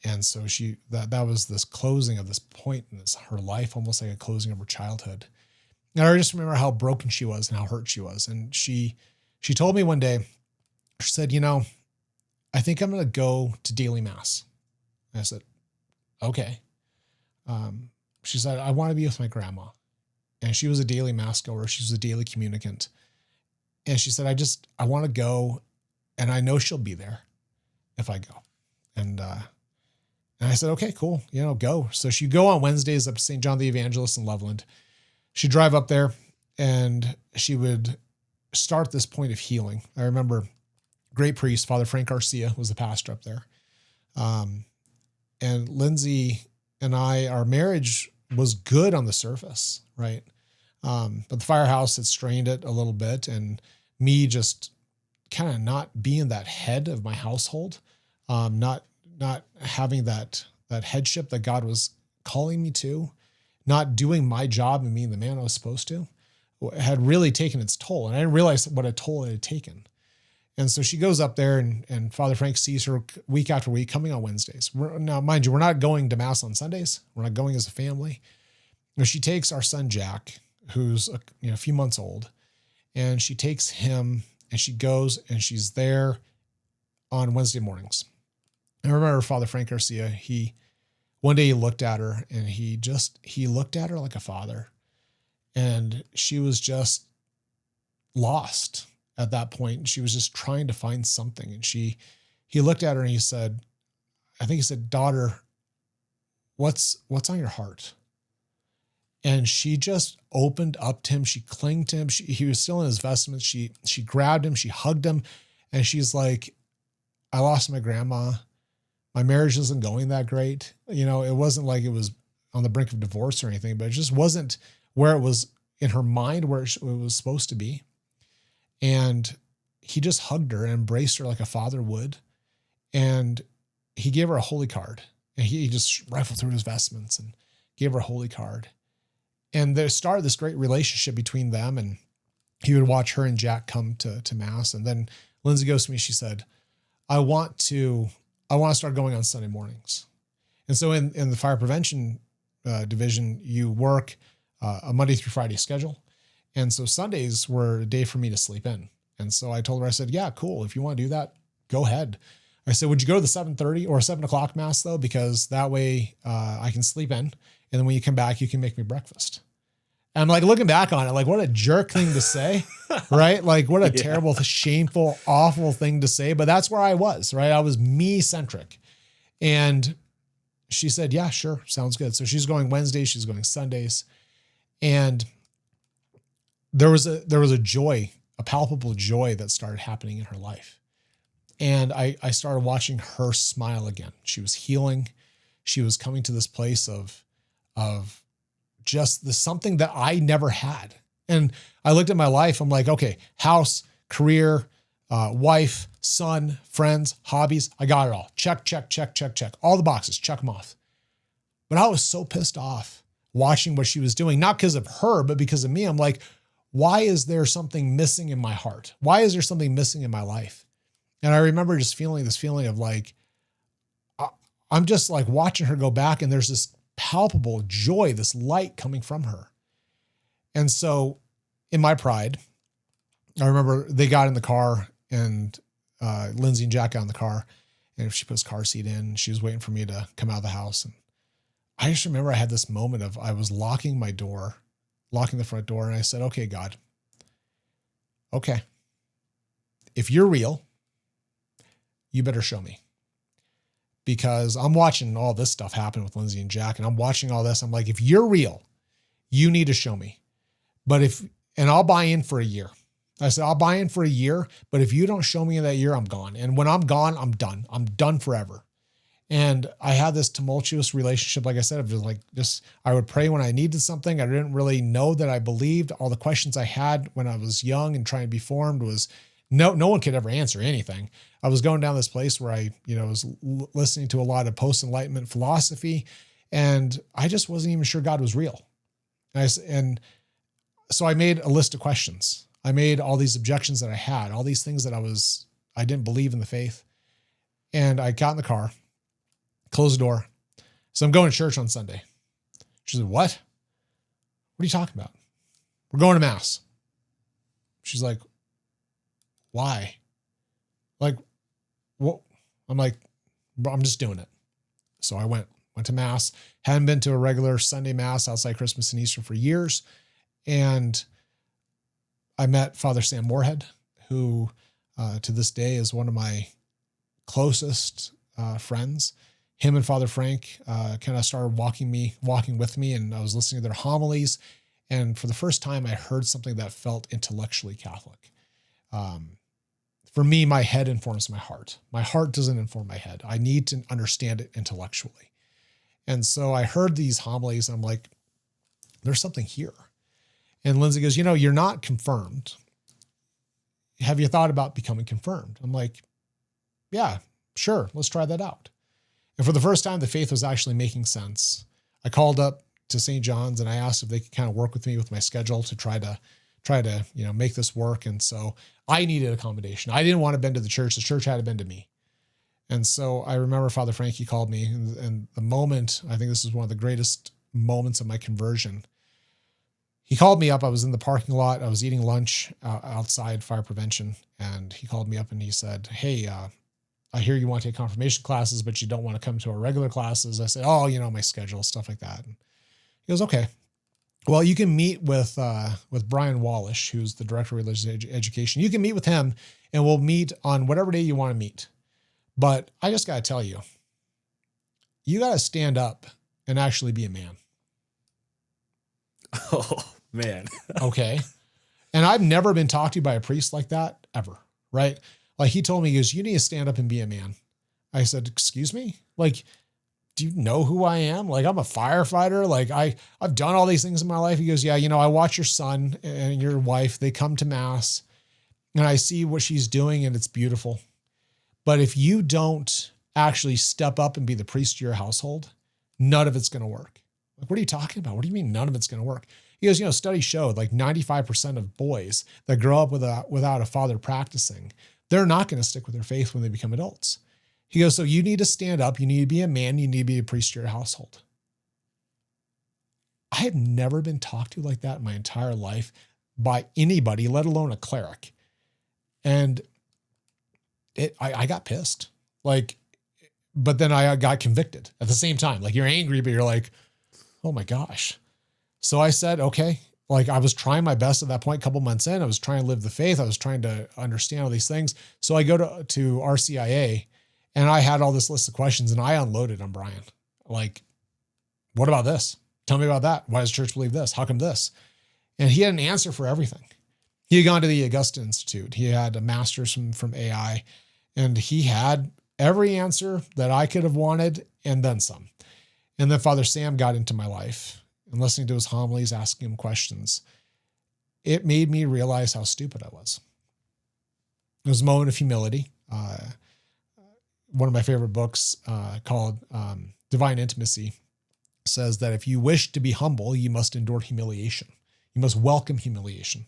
And so that was this closing of this point in her life, almost like a closing of her childhood. And I just remember how broken she was and how hurt she was. And she told me one day, she said, I think I'm going to go to daily mass. And I said, okay. She said, I want to be with my grandma. And she was a daily mass goer. She was a daily communicant. And she said, I want to go, and I know she'll be there if I go. And I said, okay, cool. Go. So she'd go on Wednesdays up to St. John the Evangelist in Loveland. She'd drive up there, and she would start this point of healing. I remember great priest, Father Frank Garcia, was the pastor up there. And Lindsay and our marriage was good on the surface, right? But the firehouse had strained it a little bit, and me just kind of not being that head of my household, not having that headship that God was calling me to, not doing my job and being the man I was supposed to, had really taken its toll. And I didn't realize what a toll it had taken. And so she goes up there, and Father Frank sees her week after week coming on Wednesdays. Now, mind you, we're not going to mass on Sundays. We're not going as a family. And she takes our son, Jack, who's a few months old, and she takes him, and she goes, and she's there on Wednesday mornings. And I remember Father Frank Garcia, one day he looked at her, and he looked at her like a father. And she was just lost at that point. And she was just trying to find something. And he looked at her, and he said, daughter, what's on your heart? And she just opened up to him. She clung to him. He was still in his vestments. She grabbed him. She hugged him. And she's like, I lost my grandma. My marriage isn't going that great. It wasn't like it was on the brink of divorce or anything, but it just wasn't where it was in her mind, where it was supposed to be. And he just hugged her and embraced her like a father would. And he gave her a holy card. And he just rifled through his vestments and gave her a holy card. And there started this great relationship between them. And he would watch her and Jack come to mass. And then Lindsay goes to me, she said, I want to start going on Sunday mornings. And so in the fire prevention division, you work a Monday through Friday schedule. And so Sundays were a day for me to sleep in. And so I told her, I said, yeah, cool. If you want to do that, go ahead. I said, would you go to the 7:30 or 7 o'clock mass though? Because that way I can sleep in. And then when you come back, you can make me breakfast. And I'm like, looking back on it, like what a jerk thing to say, right? Like what a terrible, shameful, awful thing to say. But that's where I was, right? I was me-centric. And she said, yeah, sure. Sounds good. So she's going Wednesdays. She's going Sundays. And there was a joy, a palpable joy that started happening in her life. And I started watching her smile again. She was healing. She was coming to this place of just something that I never had. And I looked at my life. I'm like, okay, house, career, wife, son, friends, hobbies. I got it all. Check, check, check, check, check. All the boxes, check them off. But I was so pissed off watching what she was doing, not because of her, but because of me. I'm like, why is there something missing in my heart? Why is there something missing in my life? And I remember just feeling this feeling of like, I'm just like watching her go back, and there's this palpable joy, this light coming from her. And so in my pride, I remember they got in the car, and Lindsay and Jack got in the car, and she put his car seat in. She was waiting for me to come out of the house. And I just remember I had this moment of, I was locking the front door. And I said, okay, God, okay, if you're real, you better show me, because I'm watching all this stuff happen with Lindsay and Jack, and I'm watching all this. I'm like, if you're real, you need to show me. And I'll buy in for a year. I said, I'll buy in for a year, but if you don't show me in that year, I'm gone. And when I'm gone, I'm done. I'm done forever. And I had this tumultuous relationship. Like I said, of just I would pray when I needed something. I didn't really know that I believed. All the questions I had when I was young and trying to be formed was no one could ever answer anything. I was going down this place where I, was listening to a lot of post-enlightenment philosophy, and I just wasn't even sure God was real. And so I made a list of questions. I made all these objections that I had, all these things that I didn't believe in the faith. And I got in the car, closed the door. So I'm going to church on Sunday. She said, what? What are you talking about? We're going to mass. She's like, why? Like, what? I'm like, I'm just doing it. So I went to mass. Hadn't been to a regular Sunday mass outside Christmas and Easter for years. And I met Father Sam Moorhead, who to this day is one of my closest friends. Him and Father Frank kind of started walking with me, and I was listening to their homilies. And for the first time, I heard something that felt intellectually Catholic. For me, my head informs my heart. My heart doesn't inform my head. I need to understand it intellectually. And so I heard these homilies, and I'm like, there's something here. And Lindsay goes, you're not confirmed. Have you thought about becoming confirmed? I'm like, yeah, sure. Let's try that out. And for the first time, the faith was actually making sense. I called up to St. John's, and I asked if they could kind of work with me with my schedule to try to make this work. And so I needed accommodation. I didn't want to bend to the church. The church had to bend to me. And so I remember Father Frankie called me, and the moment, I think this is one of the greatest moments of my conversion. He called me up. I was in the parking lot. I was eating lunch outside fire prevention. And he called me up and he said, hey, I hear you want to take confirmation classes, but you don't want to come to our regular classes. I said, oh, my schedule, stuff like that. And he goes, okay, well, you can meet with Brian Wallish, who's the director of religious education. You can meet with him, and we'll meet on whatever day you want to meet. But I just got to tell you, you got to stand up and actually be a man. Oh, man. Okay. And I've never been talked to by a priest like that ever. Right. Like he told me, he goes, you need to stand up and be a man. I said, excuse me? Like, do you know who I am? Like, I'm a firefighter. Like I've done all these things in my life. He goes, yeah, I watch your son and your wife. They come to mass and I see what she's doing, and it's beautiful. But if you don't actually step up and be the priest of your household, none of it's going to work. Like, what are you talking about? What do you mean none of it's going to work? He goes, studies showed like 95% of boys that grow up without a father practicing, they're not going to stick with their faith when they become adults. He goes, so you need to stand up. You need to be a man. You need to be a priest to your household. I have never been talked to like that in my entire life by anybody, let alone a cleric. And I got pissed. Like, but then I got convicted at the same time. Like, you're angry, but you're like, oh my gosh. So I said, okay, like I was trying my best at that point, a couple months in, I was trying to live the faith. I was trying to understand all these things. So I go to RCIA, and I had all this list of questions, and I unloaded on Brian. Like, what about this? Tell me about that. Why does the church believe this? How come this? And he had an answer for everything. He had gone to the Augusta Institute. He had a master's from AI. And he had every answer that I could have wanted and then some. And then Father Sam got into my life, and listening to his homilies, asking him questions, it made me realize how stupid I was. It was a moment of humility. One of my favorite books called Divine Intimacy says that if you wish to be humble, you must endure humiliation. You must welcome humiliation.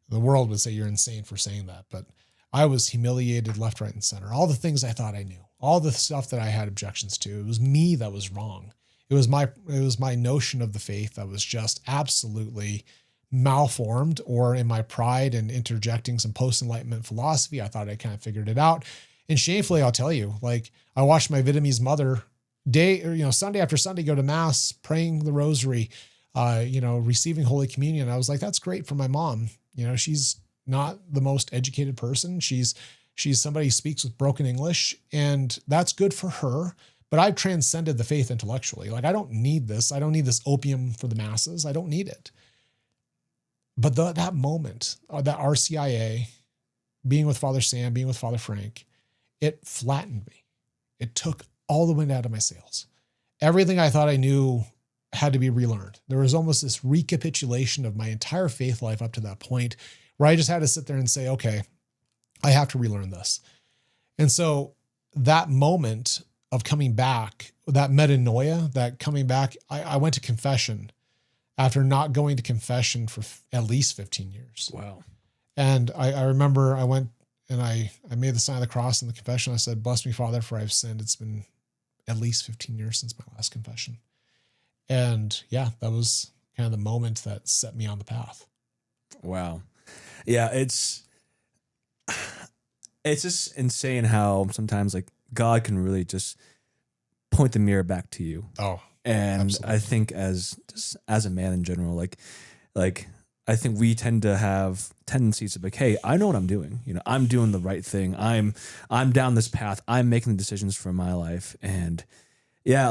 The world would say you're insane for saying that, but I was humiliated left, right, and center. All the things I thought I knew, all the stuff that I had objections to, it was me that was wrong. It was my notion of the faith that was just absolutely malformed, or in my pride and interjecting some post-enlightenment philosophy, I thought I kind of figured it out. And shamefully, I'll tell you, like, I watched my Vietnamese mother Sunday after Sunday go to mass, praying the rosary, receiving Holy Communion. I was like, that's great for my mom. She's not the most educated person. She's somebody who speaks with broken English, and that's good for her. But I've transcended the faith intellectually. Like, I don't need this. I don't need this opium for the masses. I don't need it. But that moment, that RCIA, being with Father Sam, being with Father Frank, it flattened me. It took all the wind out of my sails. Everything I thought I knew had to be relearned. There was almost this recapitulation of my entire faith life up to that point, where I just had to sit there and say, okay, I have to relearn this. And so that moment of coming back, that metanoia, that coming back, I went to confession after not going to confession for at least 15 years. Wow. And I remember I went and I made the sign of the cross in the confession. I said, bless me, Father, for I've sinned. It's been at least 15 years since my last confession. And yeah, that was kind of the moment that set me on the path. Wow. Yeah, it's just insane how sometimes like God can really just point the mirror back to you. Oh, and absolutely. I think as a man in general, like I think we tend to have tendencies of like, hey, I know what I'm doing. I'm doing the right thing. I'm down this path. I'm making the decisions for my life. And yeah,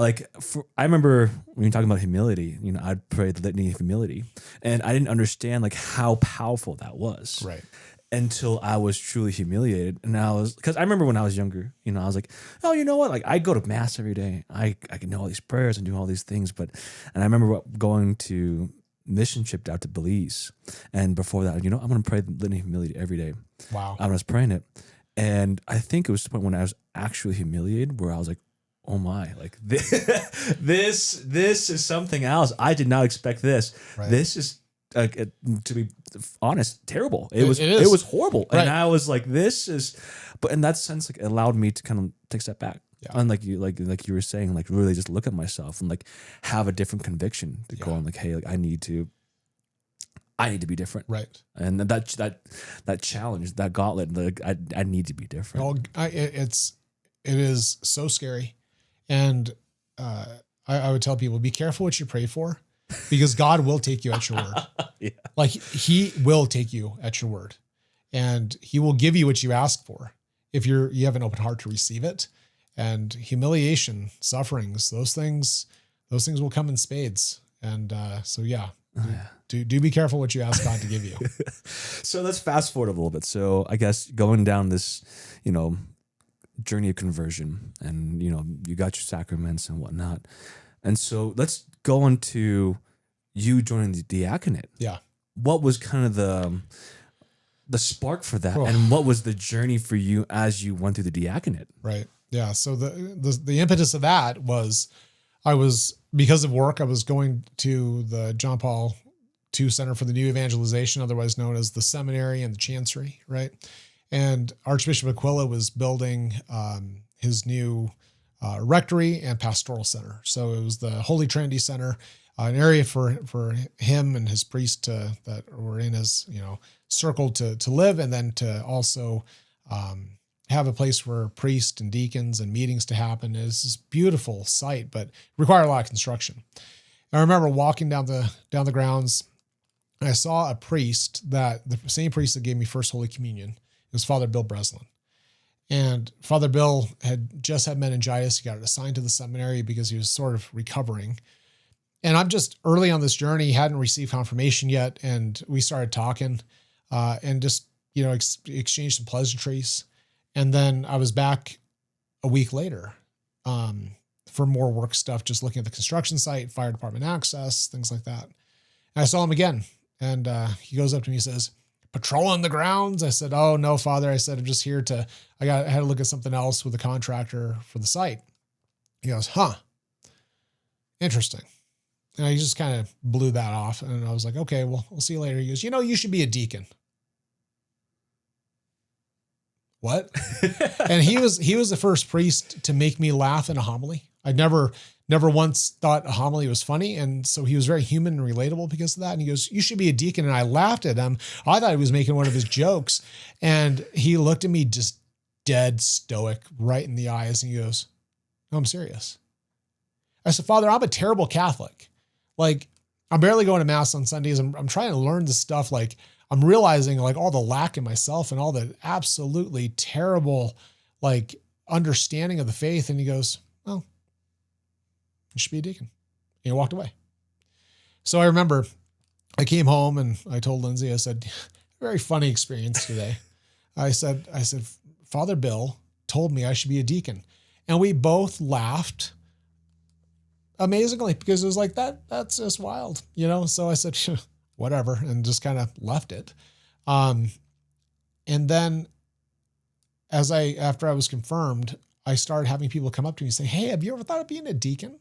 I remember when you're talking about humility, I'd pray the litany of humility, and I didn't understand like how powerful that was. Right. Until I was truly humiliated. And because I remember when I was younger, I was like, oh, you know what? Like, I go to mass every day. I can know all these prayers and do all these things. And I remember going to mission trip out to Belize. And before that, I'm going to pray the litany of humility every day. Wow. I was praying it. And I think it was the point when I was actually humiliated where I was like, oh my, like this is something else. I did not expect this. Right. This is, to be honest, terrible. It was horrible. Right. And I was like, but in that sense, like, it allowed me to kind of take a step back. Yeah. And like you were saying, like, really just look at myself and like have a different conviction to go on, like, hey, like I need to be different. Right. And that challenge, that gauntlet, like I need to be different. It is so scary. And I would tell people, be careful what you pray for, because God will take you at your word. Yeah. Like, he will take you at your word, and he will give you what you ask for if you have an open heart to receive it. And humiliation, sufferings, those things will come in spades. And do be careful what you ask God to give you. So let's fast forward a little bit. So I guess going down this, journey of conversion, and you got your sacraments and whatnot. And so let's go into you joining the diaconate. Yeah. What was kind of the spark for that, and what was the journey for you as you went through the diaconate? Right. Yeah. So the impetus of that was, because of work, I was going to the John Paul II Center for the New Evangelization, otherwise known as the seminary and the chancery. Right. And Archbishop Aquila was building his new rectory and pastoral center. So it was the Holy Trinity Center, an area for him and his priest that were in his circle to live, and then to also have a place for priests and deacons and meetings to happen. It's this beautiful site, but required a lot of construction. I remember walking down the grounds, and I saw a priest, the same priest that gave me First Holy Communion. It was Father Bill Breslin. And Father Bill had just had meningitis. He got assigned to the seminary because he was sort of recovering. And I'm just early on this journey, hadn't received confirmation yet. And we started talking and just, exchanged some pleasantries. And then I was back a week later for more work stuff, just looking at the construction site, fire department access, things like that. And I saw him again. And he goes up to me and says, patrolling the grounds? I said, oh, no, Father. I said, I'm just here I had to look at something else with the contractor for the site. He goes, huh, interesting. And I just kind of blew that off. And I was like, okay, well, we'll see you later. He goes, you should be a deacon. What? And he was the first priest to make me laugh in a homily. I'd never once thought a homily was funny. And so he was very human and relatable because of that. And he goes, you should be a deacon. And I laughed at him. I thought he was making one of his jokes. And he looked at me just dead stoic right in the eyes. And he goes, no, I'm serious. I said, Father, I'm a terrible Catholic. Like, I'm barely going to mass on Sundays. I'm trying to learn this stuff. Like, I'm realizing like all the lack in myself and all the absolutely terrible, like, understanding of the faith. And he goes, well, you should be a deacon. And he walked away. So I remember I came home and I told Lindsay, I said, very funny experience today. I said, Father Bill told me I should be a deacon. And we both laughed amazingly because it was like, that's just wild, So I said, whatever, and just kind of left it. And then after I was confirmed, I started having people come up to me and say, hey, have you ever thought of being a deacon?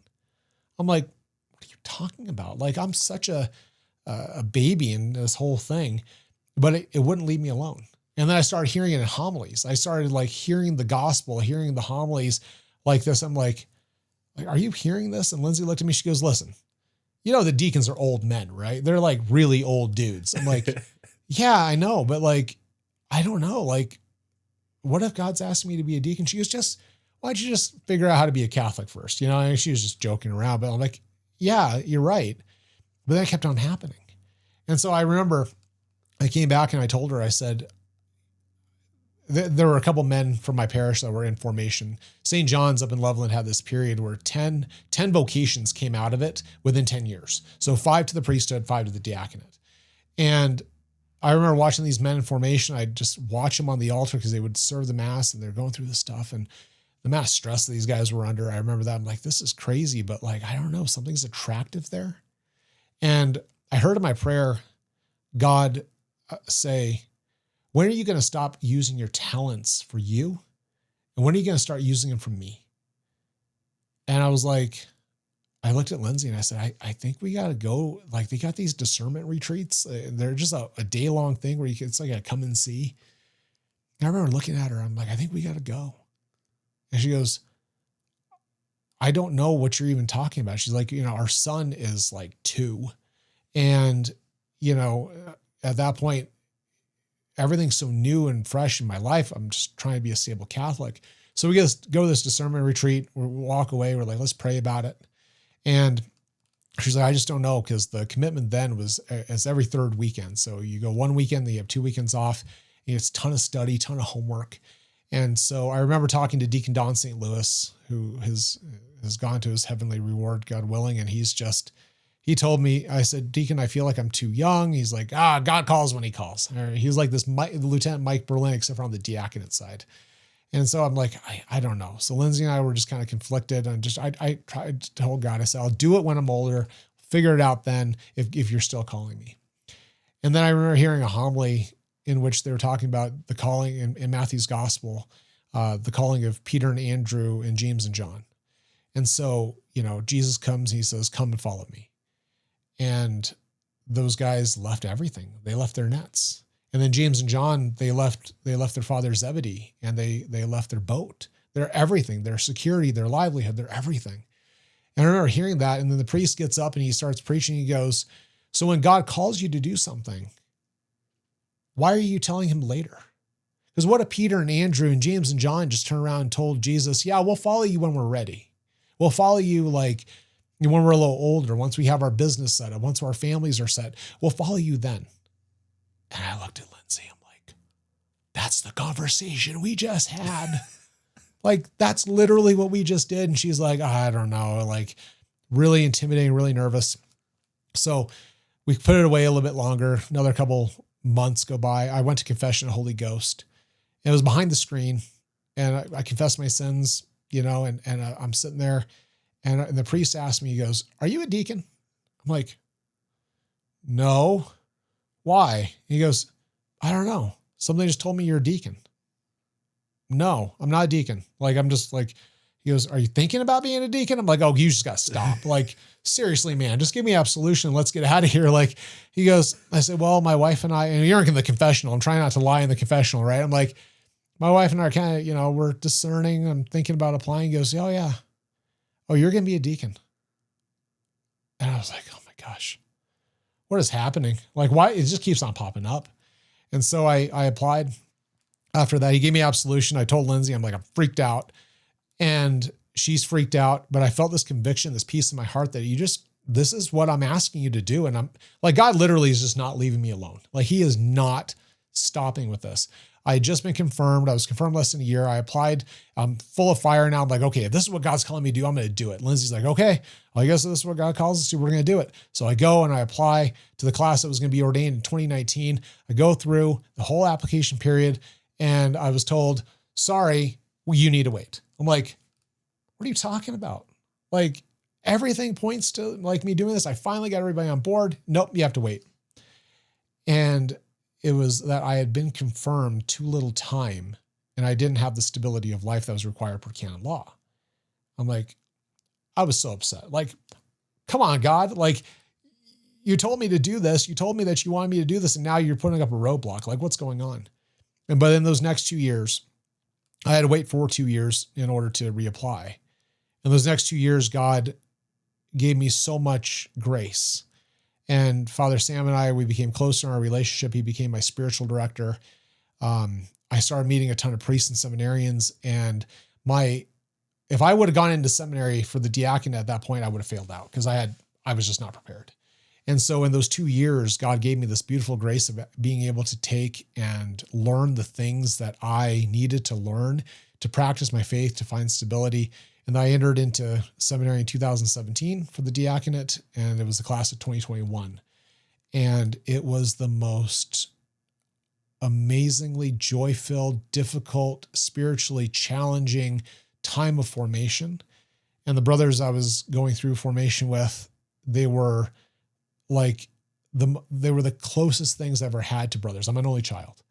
I'm like, what are you talking about? Like, I'm such a baby in this whole thing, but it wouldn't leave me alone. And then I started hearing it in homilies. I started like hearing the gospel, hearing the homilies like this. I'm like, are you hearing this? And Lindsay looked at me. She goes, listen, the deacons are old men, right? They're like really old dudes. I'm like, yeah, I know. But like, I don't know. Like, what if God's asking me to be a deacon? She goes, why don't you just figure out how to be a Catholic first? And she was just joking around, but I'm like, yeah, you're right. But that kept on happening. And so I remember I came back and I told her, I said, there were a couple men from my parish that were in formation. St. John's up in Loveland had this period where 10 vocations came out of it within 10 years. So 5 to the priesthood, 5 to the diaconate. And I remember watching these men in formation. I'd just watch them on the altar because they would serve the mass and they're going through this stuff. And the mass stress that these guys were under, I remember that. I'm like, this is crazy, but like, I don't know, something's attractive there. And I heard in my prayer, God say, when are you going to stop using your talents for you? And when are you going to start using them for me? And I was like, I looked at Lindsay and I said, I think we got to go. Like, they got these discernment retreats. They're just a day-long thing where it's like a come and see. And I remember looking at her. I'm like, I think we got to go. And she goes, I don't know what you're even talking about. She's like, our son is like 2. And, at that point, everything's so new and fresh in my life. I'm just trying to be a stable Catholic. So we go to this discernment retreat. We walk away. We're like, let's pray about it. And she's like, I just don't know. Cause the commitment then was it's every 3rd weekend. So you go 1 weekend, then you have 2 weekends off. And it's a ton of study, ton of homework. And so I remember talking to Deacon Don St. Louis, who has gone to his heavenly reward, God willing. And he told me, I said, Deacon, I feel like I'm too young. He's like, God calls when he calls. He was like this Lieutenant Mike Berlin, except for on the diaconate side. And so I'm like, I don't know. So Lindsay and I were just kind of conflicted. And I tried to tell God, I said, I'll do it when I'm older, figure it out then if you're still calling me. And then I remember hearing a homily in which they were talking about the calling in Matthew's gospel, the calling of Peter and Andrew and James and John. And so, Jesus comes, he says, come and follow me. And those guys left everything. They left their nets. And then James and John, they left their father Zebedee, and they left their boat, their everything, their security, their livelihood, their everything. And I remember hearing that. And then the priest gets up and he starts preaching. He goes, so when God calls you to do something, why are you telling him later? Because what if Peter and Andrew and James and John just turned around and told Jesus, yeah, we'll follow you when we're ready. We'll follow you like when we're a little older, once we have our business set up, once our families are set, we'll follow you then. And I looked at Lindsay. I'm like, that's the conversation we just had. Like, that's literally what we just did. And she's like, I don't know, like really intimidating, really nervous. So we put it away a little bit longer. Another couple months go by. I went to confession of Holy Ghost. It was behind the screen. and I confessed my sins, you know, and I'm sitting there, and the priest asked me, he goes, "Are you a deacon?" I'm like, "No." "Why?" He goes, "I don't know. Somebody just told me you're a deacon." "No, I'm not a deacon." Like, I'm just like, he goes, "Are you thinking about being a deacon?" I'm like, "Oh, you just got to stop. Like, seriously, man, just give me absolution. Let's get out of here." Like, he goes, I said, "Well, my wife and I," and you're in the confessional. I'm trying not to lie in the confessional, right? I'm like, "My wife and I are kind of, you know, we're discerning. I'm thinking about applying." He goes, "Oh, yeah. Oh, you're going to be a deacon." And I was like, "Oh my gosh, what is happening? Like, why?" It just keeps on popping up. And so I applied. After that, he gave me absolution. I told Lindsay, I'm like, I'm freaked out. And she's freaked out, but I felt this conviction, this peace in my heart that this is what I'm asking you to do. And I'm like, God literally is just not leaving me alone. Like, he is not stopping with this. I had just been confirmed. I was confirmed less than a year. I applied. I'm full of fire now. I'm like, okay, if this is what God's calling me to do, I'm going to do it. Lindsay's like, okay, well, I guess this is what God calls us to. We're going to do it. So I go and I apply to the class that was going to be ordained in 2019. I go through the whole application period, and I was told, "Sorry, you need to wait." I'm like, "What are you talking about? Like, everything points to like me doing this. I finally got everybody on board." "Nope, you have to wait." And it was that I had been confirmed too little time, and I didn't have the stability of life that was required per canon law. I'm like, I was so upset. Like, come on, God. Like, you told me to do this. You told me that you wanted me to do this, and now you're putting up a roadblock. Like, what's going on? But in those next 2 years, I had to wait for 2 years in order to reapply. In those next 2 years, God gave me so much grace. And Father Sam and I, we became closer in our relationship. He became my spiritual director. I started meeting a ton of priests and seminarians. And if I would have gone into seminary for the diaconate at that point, I would have failed out because I was just not prepared. And so in those 2 years, God gave me this beautiful grace of being able to take and learn the things that I needed to learn to practice my faith, to find stability. And I entered into seminary in 2017 for the diaconate, and it was the class of 2021. And it was the most amazingly joy-filled, difficult, spiritually challenging time of formation. And the brothers I was going through formation with, they were the closest things I ever had to brothers. I'm an only child.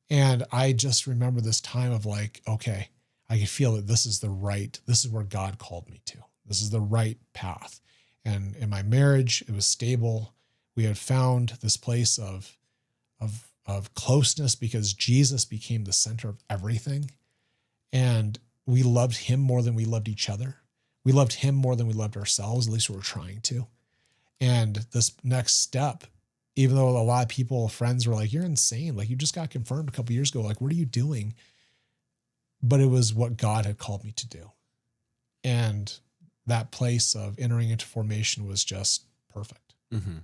And I just remember this time of like, okay, I could feel that this is where God called me to. This is the right path. And in my marriage, it was stable. We had found this place of closeness because Jesus became the center of everything. And we loved him more than we loved each other. We loved him more than we loved ourselves. At least we were trying to. And this next step, even though a lot of people, friends were like, "You're insane. Like, you just got confirmed a couple years ago. Like, what are you doing?" But it was what God had called me to do. And that place of entering into formation was just perfect. Mm-hmm.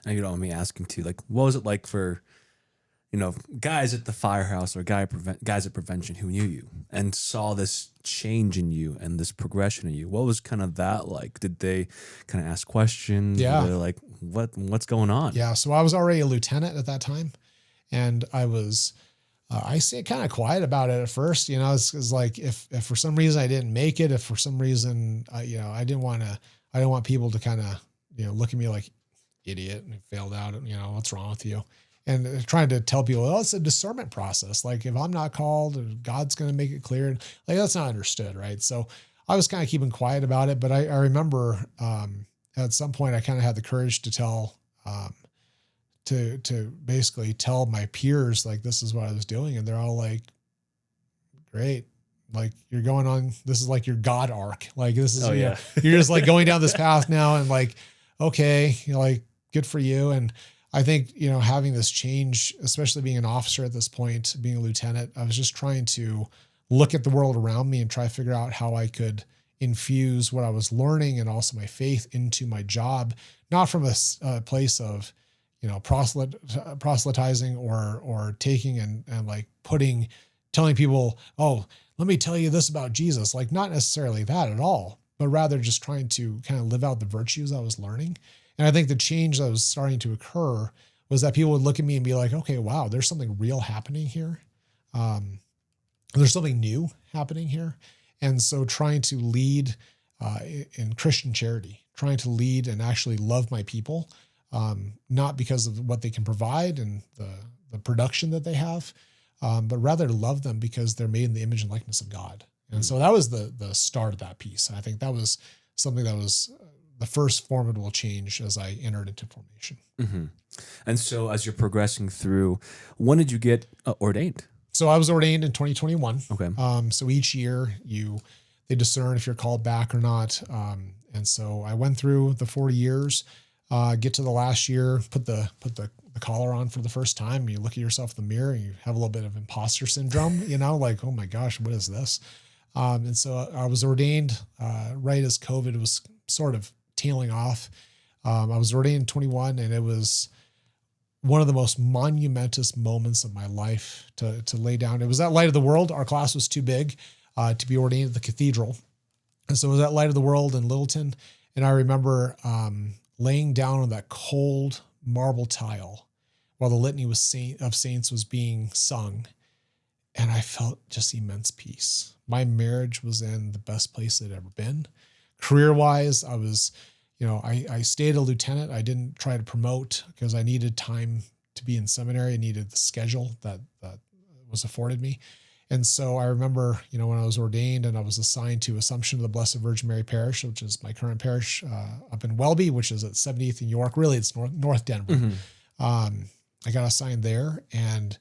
And you know, me asking too, like, what was it like for, you know, guys at the firehouse or guys at prevention who knew you and saw this change in you and this progression in you? What was kind of that like? Did they kind of ask questions? Yeah. Were they like, what's going on? Yeah. So I was already a lieutenant at that time, and I was, I stayed kind of quiet about it at first. You know, it's like if for some reason I didn't make it, if for some reason, I didn't want people to kind of, look at me like idiot and failed out. What's wrong with you? And trying to tell people, oh, it's a discernment process. Like, if I'm not called, God's going to make it clear. Like, that's not understood, right? So I was kind of keeping quiet about it. But I remember at some point I kind of had the courage to tell, to basically tell my peers, like, this is what I was doing. And they're all like, great. Like, you're going on, this is like your God arc. Like, this is, you're just like going down this path now, and like, okay, like, good for you. And I think, having this change, especially being an officer at this point, being a lieutenant, I was just trying to look at the world around me and try to figure out how I could infuse what I was learning and also my faith into my job, not from a place of, proselytizing or taking and like telling people, oh, let me tell you this about Jesus. Like, not necessarily that at all, but rather just trying to kind of live out the virtues I was learning. And I think the change that was starting to occur was that people would look at me and be like, okay, wow, there's something real happening here. there's something new happening here. And so trying to lead in Christian charity, trying to lead and actually love my people, not because of what they can provide and the production that they have, but rather to love them because they're made in the image and likeness of God. And so that was the start of that piece. And I think that was something that was the first formidable change as I entered into formation. Mm-hmm. And so as you're progressing through, when did you get ordained? So I was ordained in 2021. Okay. So each year they discern if you're called back or not. And so I went through the 4 years, get to the last year, put the collar on for the first time. You look at yourself in the mirror and you have a little bit of imposter syndrome, like, oh my gosh, what is this? And so I was ordained right as COVID was sort of tailing off. I was ordained in 21, and it was one of the most monumentous moments of my life to lay down. It was at Light of the World. Our class was too big to be ordained at the cathedral. And so it was at Light of the World in Littleton. And I remember laying down on that cold marble tile while the litany of saints was being sung. And I felt just immense peace. My marriage was in the best place it had ever been. Career-wise, I was, I stayed a lieutenant. I didn't try to promote because I needed time to be in seminary. I needed the schedule that was afforded me. And so I remember, when I was ordained and I was assigned to Assumption of the Blessed Virgin Mary Parish, which is my current parish up in Welby, which is at 70th in York. Really, it's North Denver. Mm-hmm. I got assigned there, and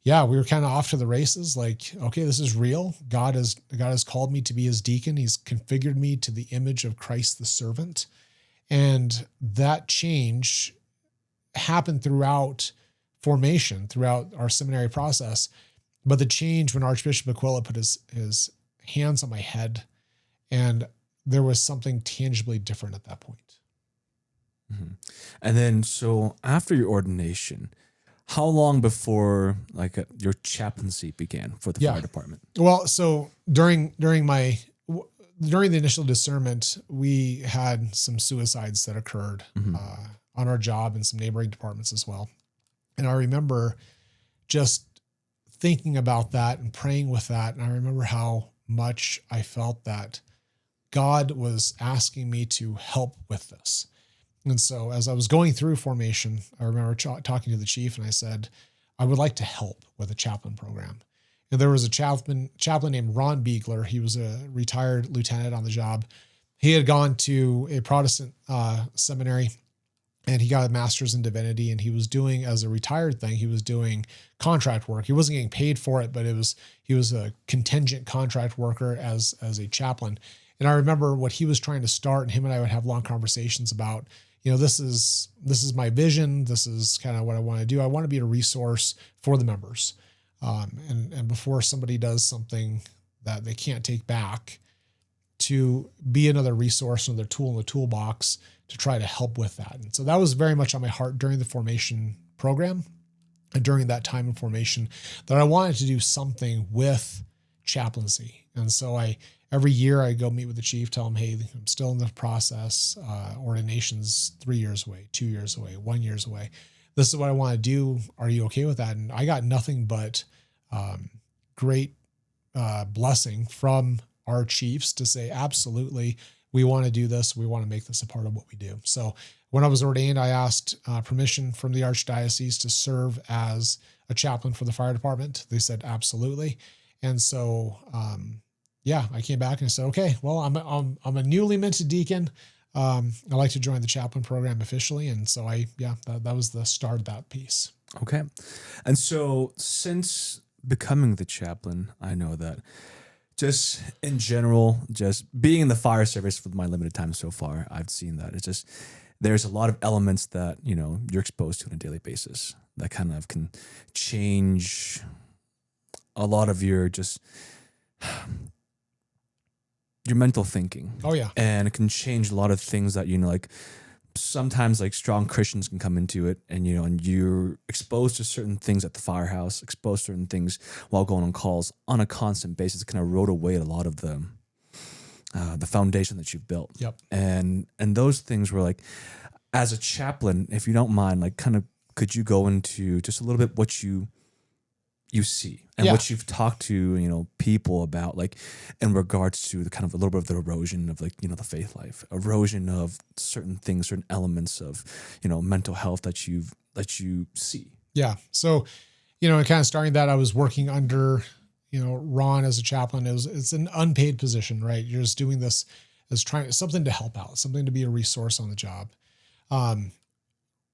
yeah, we were kind of off to the races. Like, okay, this is real. God has called me to be his deacon. He's configured me to the image of Christ the servant. And that change happened throughout formation, throughout our seminary process. But the change when Archbishop Aquila put his hands on my head, and there was something tangibly different at that point. Mm-hmm. And then, so after your ordination, how long before your chaplaincy began for the fire department? Well, so during the initial discernment, we had some suicides that occurred on our job and some neighboring departments as well. And I remember just thinking about that and praying with that. And I remember how much I felt that God was asking me to help with this. And so as I was going through formation, I remember talking to the chief, and I said, I would like to help with a chaplain program. And there was a chaplain named Ron Beegler. He was a retired lieutenant on the job. He had gone to a Protestant seminary, and he got a master's in divinity, and he was doing, as a retired thing, he was doing contract work. He wasn't getting paid for it, but he was a contingent contract worker as a chaplain. And I remember what he was trying to start, and him and I would have long conversations about, this is my vision. This is kind of what I want to do. I want to be a resource for the members. And before somebody does something that they can't take back, to be another resource, another tool in the toolbox to try to help with that. And so that was very much on my heart during the formation program and during that time in formation, that I wanted to do something with chaplaincy. And so every year I go meet with the chief, tell him, hey, I'm still in the process. Ordination's 3 years away, 2 years away, 1 year away. This is what I want to do. Are you okay with that? And I got nothing but great blessing from our chiefs to say, absolutely, we want to do this. We want to make this a part of what we do. So when I was ordained, I asked permission from the Archdiocese to serve as a chaplain for the fire department. They said, absolutely. And so, I came back and I said, okay, well, I'm a newly minted deacon. I'd like to join the chaplain program officially. And so that was the start of that piece. Okay. And so since becoming the chaplain, I know that just in general, just being in the fire service with my limited time so far, I've seen that it's just, there's a lot of elements that, you're exposed to on a daily basis that kind of can change a lot of your mental thinking. Oh yeah. And it can change a lot of things that, sometimes strong Christians can come into it and, and you're exposed to certain things at the firehouse, exposed to certain things while going on calls on a constant basis. It kind of erode away a lot of the foundation that you've built. Yep. And those things were as a chaplain, if you don't mind, could you go into just a little bit what you you see and what you've talked to, people about, like in regards to the kind of a little bit of the erosion of, like, the faith life, erosion of certain things, certain elements of, mental health that you see. Yeah. So, kind of starting that, I was working under, Ron as a chaplain. It's an unpaid position, right? You're just doing this as something to help out, something to be a resource on the job.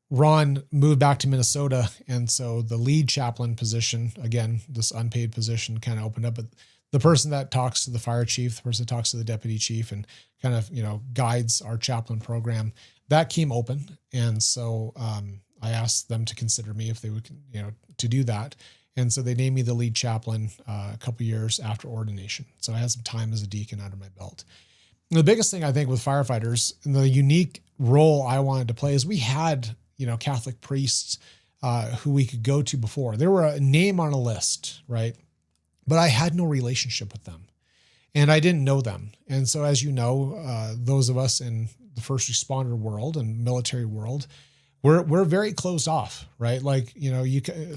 Ron moved back to Minnesota. And so the lead chaplain position, again, this unpaid position kind of opened up, but the person that talks to the fire chief, the person that talks to the deputy chief and kind of, guides our chaplain program, that came open. And so, I asked them to consider me if they would, to do that. And so they named me the lead chaplain a couple years after ordination. So I had some time as a deacon under my belt. And the biggest thing I think with firefighters and the unique role I wanted to play is we had, Catholic priests who we could go to before. They were a name on a list, right? But I had no relationship with them and I didn't know them. And so, as you know, those of us in the first responder world and military world, we're very closed off, right? Like,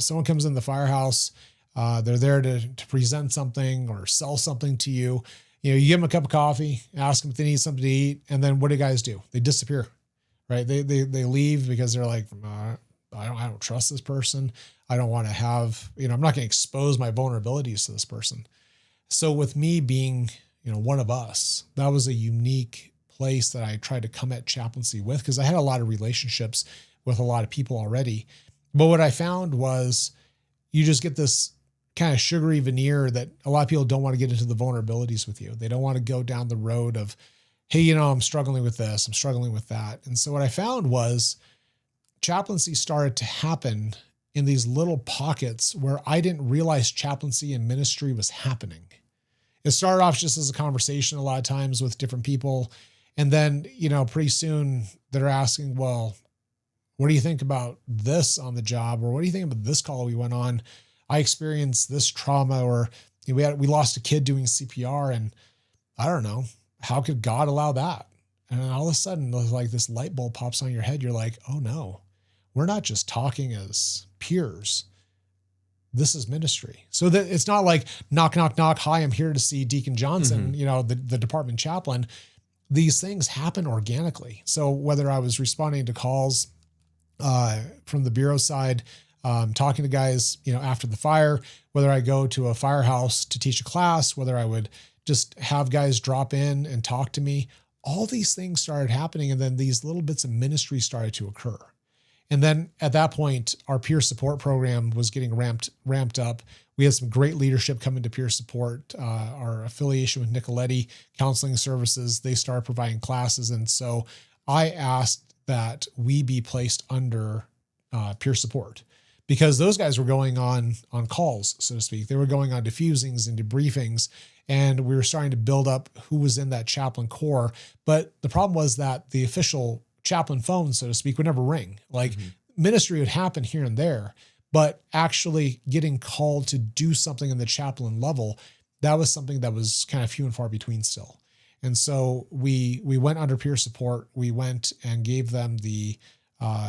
someone comes in the firehouse, they're there to present something or sell something to you. You give them a cup of coffee, ask them if they need something to eat. And then what do guys do? They disappear, right? They leave because they're like, I don't trust this person. I don't want to have, I'm not going to expose my vulnerabilities to this person. So with me being, one of us, that was a unique place that I tried to come at chaplaincy with, because I had a lot of relationships with a lot of people already. But what I found was you just get this kind of sugary veneer that a lot of people don't want to get into the vulnerabilities with you. They don't want to go down the road of, hey, I'm struggling with this, I'm struggling with that. And so what I found was chaplaincy started to happen in these little pockets where I didn't realize chaplaincy and ministry was happening. It started off just as a conversation a lot of times with different people. And then, pretty soon they're asking, well, what do you think about this on the job? Or what do you think about this call we went on? I experienced this trauma, or we lost a kid doing CPR, and I don't know, how could God allow that? And then all of a sudden, like this light bulb pops on your head. You're like, oh no, we're not just talking as peers. This is ministry. So that it's not like knock, knock, knock. Hi, I'm here to see Deacon Johnson, the department chaplain. These things happen organically. So whether I was responding to calls from the bureau side, talking to guys, after the fire, whether I go to a firehouse to teach a class, whether I would just have guys drop in and talk to me, all these things started happening. And then these little bits of ministry started to occur. And then at that point, our peer support program was getting ramped up. We had some great leadership coming to peer support. Our affiliation with Nicoletti Counseling Services, they started providing classes. And so I asked that we be placed under peer support, because those guys were going on calls, so to speak. They were going on diffusings and debriefings, and we were starting to build up who was in that chaplain corps. But the problem was that the official chaplain phone, so to speak, would never ring. Like ministry would happen here and there, but actually getting called to do something in the chaplain level, that was something that was kind of few and far between still. And so we went under peer support. We went and gave them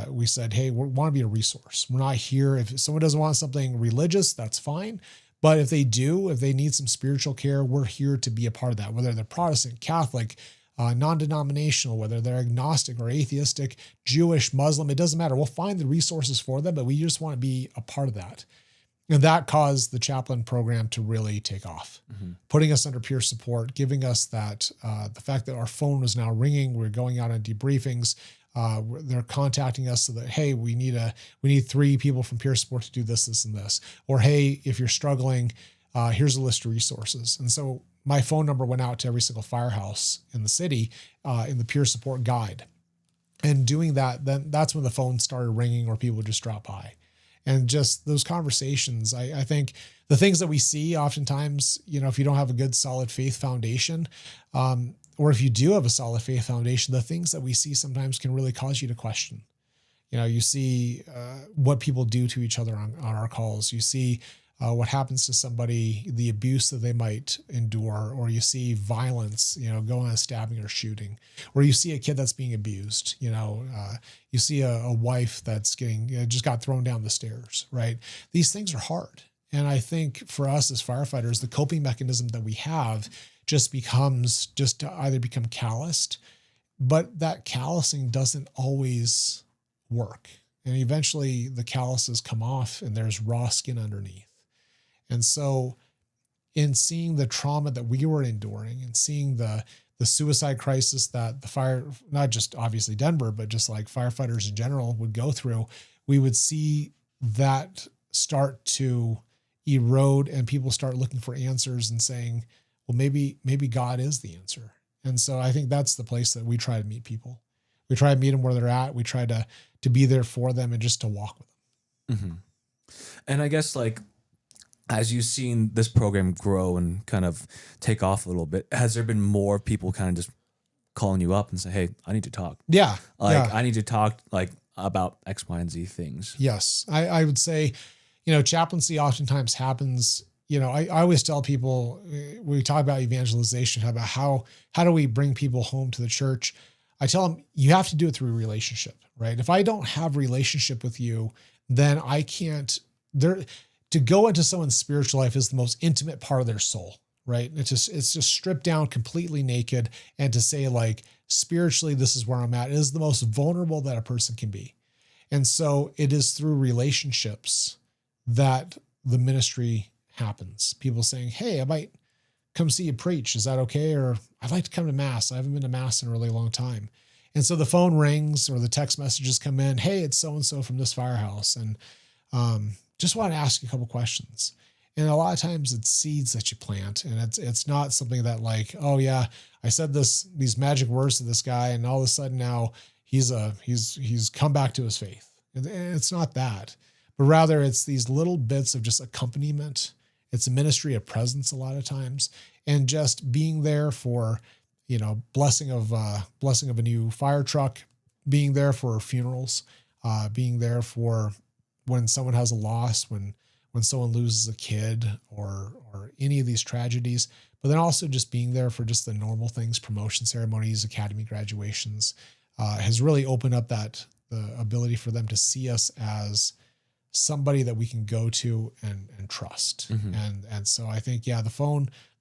we said, hey, we want to be a resource. We're not here. If someone doesn't want something religious, that's fine. But if they need some spiritual care, we're here to be a part of that, whether they're Protestant, Catholic, non-denominational, whether they're agnostic or atheistic, Jewish, Muslim, it doesn't matter. We'll find the resources for them, but we just want to be a part of that. And that caused the chaplain program to really take off, putting us under peer support, giving us that, the fact that our phone was now ringing, we're going out on debriefings, they're contacting us so that, hey, we need 3 people from peer support to do this, this, and this. Or, hey, if you're struggling, here's a list of resources. And so my phone number went out to every single firehouse in the city in the peer support guide. And doing that, then that's when the phone started ringing or people would just drop by. And just those conversations, I think the things that we see oftentimes, if you don't have a good, solid faith foundation, or if you do have a solid faith foundation, the things that we see sometimes can really cause you to question. You see what people do to each other on our calls. You see what happens to somebody, the abuse that they might endure, or you see violence, going on stabbing or shooting, or you see a kid that's being abused, you see a wife that's getting, just got thrown down the stairs, right? These things are hard. And I think for us as firefighters, the coping mechanism that we have just becomes just to either become calloused, but that callousing doesn't always work. And eventually the calluses come off and there's raw skin underneath. And so in seeing the trauma that we were enduring and seeing the suicide crisis that the fire, not just obviously Denver, but just like firefighters in general would go through, we would see that start to erode and people start looking for answers and saying, well, maybe God is the answer. And so I think that's the place that we try to meet people. We try to meet them where they're at. We try to be there for them and just to walk with them. Mm-hmm. And I guess like, as you've seen this program grow and kind of take off a little bit, has there been more people kind of just calling you up and say, hey, I need to talk? Yeah. I need to talk like about X, Y, and Z things. Yes. I would say, chaplaincy oftentimes happens. I always tell people, we talk about evangelization, about how do we bring people home to the church? I tell them, you have to do it through a relationship, right? If I don't have a relationship with you, then I can't, to go into someone's spiritual life is the most intimate part of their soul, right? It's just stripped down completely naked. And to say like, spiritually, this is where I'm at, is the most vulnerable that a person can be. And so it is through relationships that the ministry happens. People saying, hey, I might come see you preach. Is that okay? Or I'd like to come to mass. I haven't been to mass in a really long time. And so the phone rings or the text messages come in. Hey, it's so-and-so from this firehouse. And, just want to ask you a couple questions. And a lot of times it's seeds that you plant, and it's not something that like, oh yeah, I said these magic words to this guy, and all of a sudden now he's come back to his faith. And it's not that, but rather it's these little bits of just accompaniment. It's a ministry of presence a lot of times, and just being there for, blessing of a new fire truck, being there for funerals, being there for when someone has a loss, when someone loses a kid or any of these tragedies, but then also just being there for just the normal things, promotion ceremonies, academy graduations, has really opened up the ability for them to see us as somebody that we can go to and trust. Mm-hmm. And so I think, the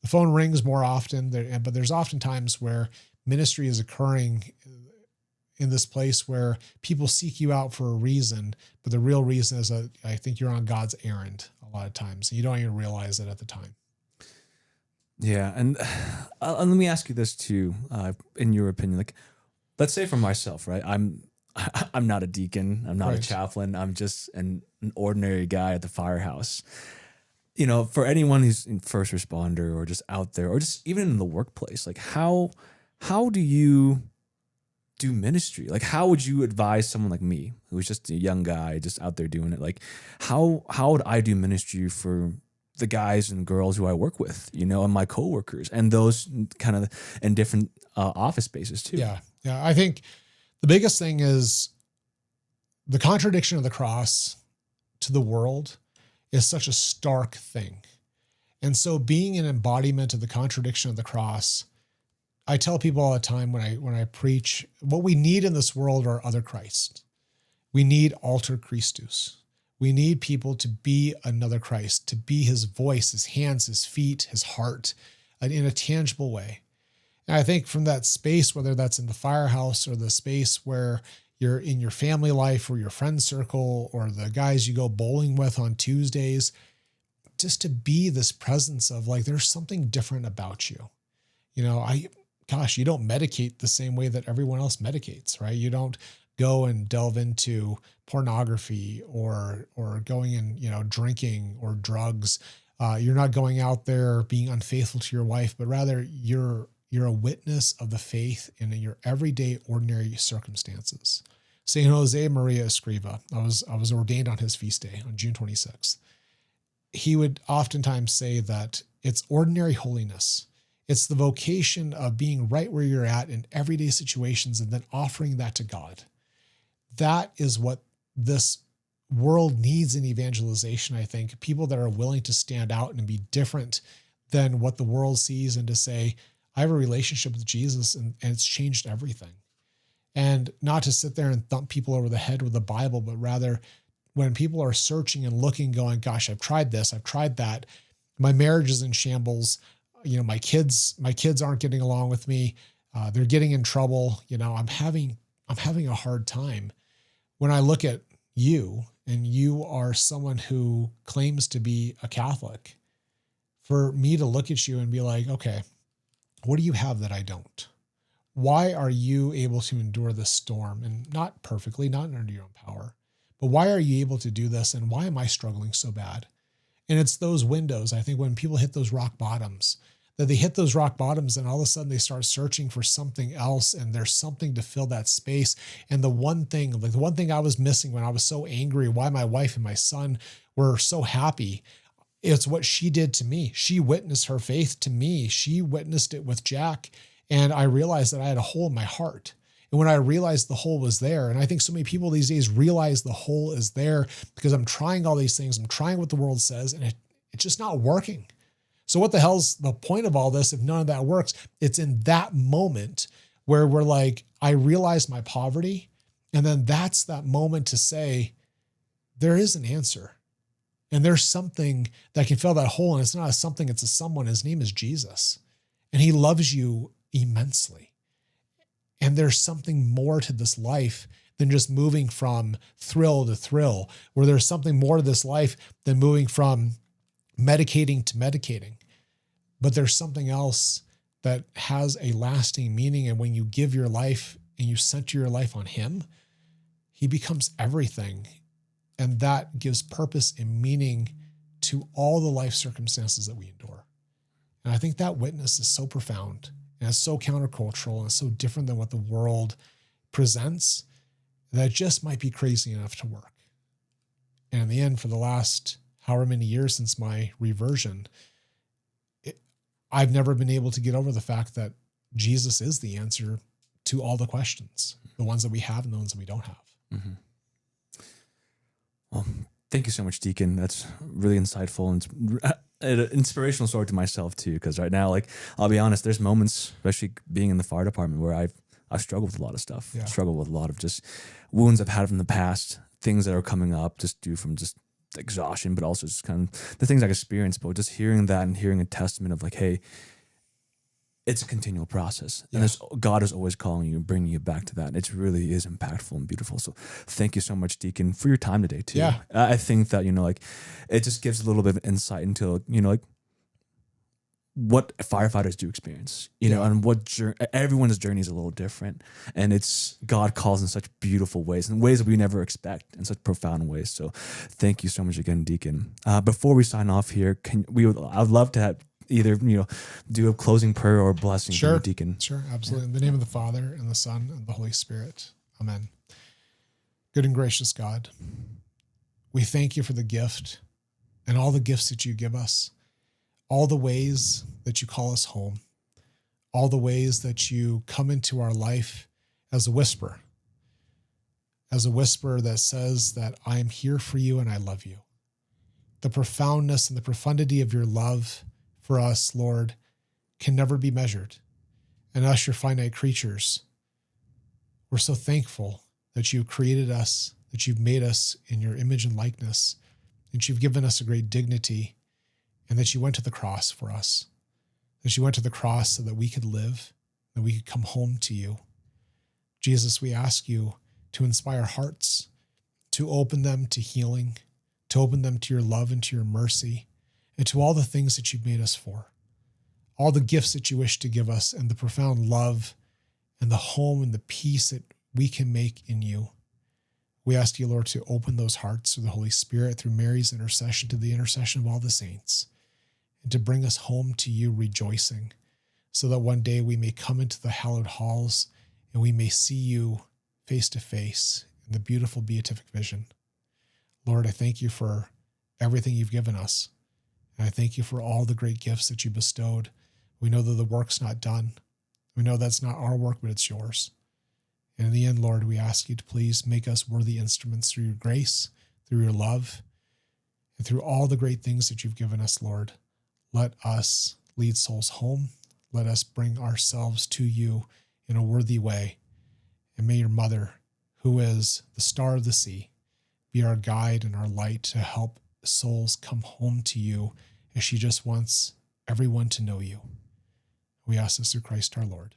phone rings more often there, but there's often times where ministry is occurring in this place where people seek you out for a reason, but the real reason is that I think you're on God's errand a lot of times. And you don't even realize it at the time. Yeah. And let me ask you this too, in your opinion, like, let's say for myself, right? I'm not a deacon. I'm not a chaplain. I'm just an ordinary guy at the firehouse. For anyone who's in first responder or just out there, or just even in the workplace, like how do you do ministry? Like, how would you advise someone like me, who's just a young guy, just out there doing it? Like, how would I do ministry for the guys and girls who I work with, and my coworkers and those kind of in different office spaces too? Yeah. I think the biggest thing is the contradiction of the cross to the world is such a stark thing. And so being an embodiment of the contradiction of the cross, I tell people all the time when I preach, what we need in this world are other Christ. We need alter Christus. We need people to be another Christ, to be his voice, his hands, his feet, his heart, in a tangible way. And I think from that space, whether that's in the firehouse or the space where you're in your family life or your friend circle or the guys you go bowling with on Tuesdays, just to be this presence of like, there's something different about you. You don't medicate the same way that everyone else medicates, right? You don't go and delve into pornography or going and, drinking or drugs. You're not going out there being unfaithful to your wife, but rather you're a witness of the faith in your everyday, ordinary circumstances. St. Jose Maria Escriva, I was ordained on his feast day on June 26th. He would oftentimes say that it's ordinary holiness. It's the vocation of being right where you're at in everyday situations and then offering that to God. That is what this world needs in evangelization, I think. People that are willing to stand out and be different than what the world sees and to say, I have a relationship with Jesus and it's changed everything. And not to sit there and thump people over the head with the Bible, but rather when people are searching and looking, going, gosh, I've tried this, I've tried that. My marriage is in shambles. My kids aren't getting along with me. They're getting in trouble. I'm having a hard time. When I look at you, and you are someone who claims to be a Catholic, for me to look at you and be like, okay, what do you have that I don't? Why are you able to endure this storm? And not perfectly, not under your own power, but why are you able to do this? And why am I struggling so bad? And it's those windows, I think, when people hit those rock bottoms, that they hit those rock bottoms and all of a sudden they start searching for something else, and there's something to fill that space. And the one thing I was missing when I was so angry, why my wife and my son were so happy, it's what she did to me. She witnessed her faith to me. She witnessed it with Jack. And I realized that I had a hole in my heart. And when I realized the hole was there, and I think so many people these days realize the hole is there because I'm trying all these things. I'm trying what the world says, and it's just not working. So what the hell's the point of all this if none of that works? It's in that moment where we're like, I realize my poverty. And then that's that moment to say, there is an answer. And there's something that can fill that hole. And it's not a something, it's a someone. His name is Jesus. And he loves you immensely. And there's something more to this life than just moving from thrill to thrill, where there's something more to this life than moving from medicating to medicating. But there's something else that has a lasting meaning. And when you give your life and you center your life on him, he becomes everything. And that gives purpose and meaning to all the life circumstances that we endure. And I think that witness is so profound, and it's so countercultural, and it's so different than what the world presents, that just might be crazy enough to work. And in the end, for the last however many years since my reversion, I've never been able to get over the fact that Jesus is the answer to all the questions, the ones that we have and the ones that we don't have. Mm-hmm. Well, thank you so much, Deacon. That's really insightful and an inspirational story to myself too. Because right now, I'll be honest, there's moments, especially being in the fire department, where I've struggled with a lot of stuff. Yeah. Struggled with a lot of just wounds I've had from the past, things that are coming up just due from just exhaustion, but also just kind of the things I've experienced. But just hearing that and hearing a testament of hey, it's a continual process. Yeah. And God is always calling you and bringing you back to that. And it really is impactful and beautiful. So thank you so much, Deacon, for your time today too. Yeah. I think that, it just gives a little bit of insight into, what firefighters do experience, and what everyone's journey is a little different. And it's God calls in such beautiful ways, in ways that we never expect, in such profound ways. So thank you so much again, Deacon. Before we sign off here, I'd love to have either, do a closing prayer or a blessing from the Deacon. Sure, absolutely. In the name of the Father, and the Son, and the Holy Spirit. Amen. Good and gracious God, we thank you for the gift and all the gifts that you give us, all the ways that you call us home, all the ways that you come into our life as a whisper that says that I am here for you and I love you. The profoundness and the profundity of your love for us, Lord, can never be measured. And us, your finite creatures, we're so thankful that you've created us, that you've made us in your image and likeness, that you've given us a great dignity, and that you went to the cross for us, that you went to the cross so that we could live, that we could come home to you. Jesus, we ask you to inspire hearts, to open them to healing, to open them to your love and to your mercy, and to all the things that you've made us for, all the gifts that you wish to give us, and the profound love and the home and the peace that we can make in you. We ask you, Lord, to open those hearts through the Holy Spirit, through Mary's intercession, to the intercession of all the saints, and to bring us home to you rejoicing, so that one day we may come into the hallowed halls and we may see you face to face in the beautiful beatific vision. Lord, I thank you for everything you've given us. And I thank you for all the great gifts that you bestowed. We know that the work's not done. We know that's not our work, but it's yours. And in the end, Lord, we ask you to please make us worthy instruments through your grace, through your love, and through all the great things that you've given us, Lord. Let us lead souls home. Let us bring ourselves to you in a worthy way. And may your mother, who is the star of the sea, be our guide and our light to help souls come home to you, as she just wants everyone to know you. We ask this through Christ our Lord.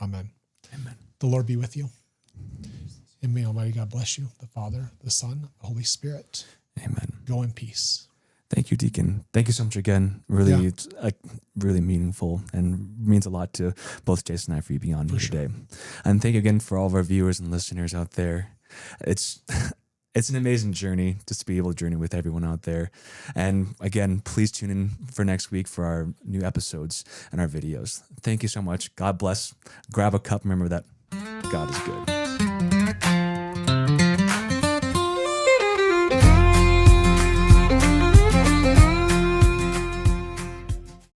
Amen. Amen. The Lord be with you. And may Almighty God bless you, the Father, the Son, the Holy Spirit. Amen. Go in peace. Thank you, Deacon. Thank you so much again. Really, it's really meaningful and means a lot to both Jason and I for you being on here today. And thank you again for all of our viewers and listeners out there. It's an amazing journey just to be able to journey with everyone out there. And again, please tune in for next week for our new episodes and our videos. Thank you so much. God bless. Grab a cup. Remember that God is good.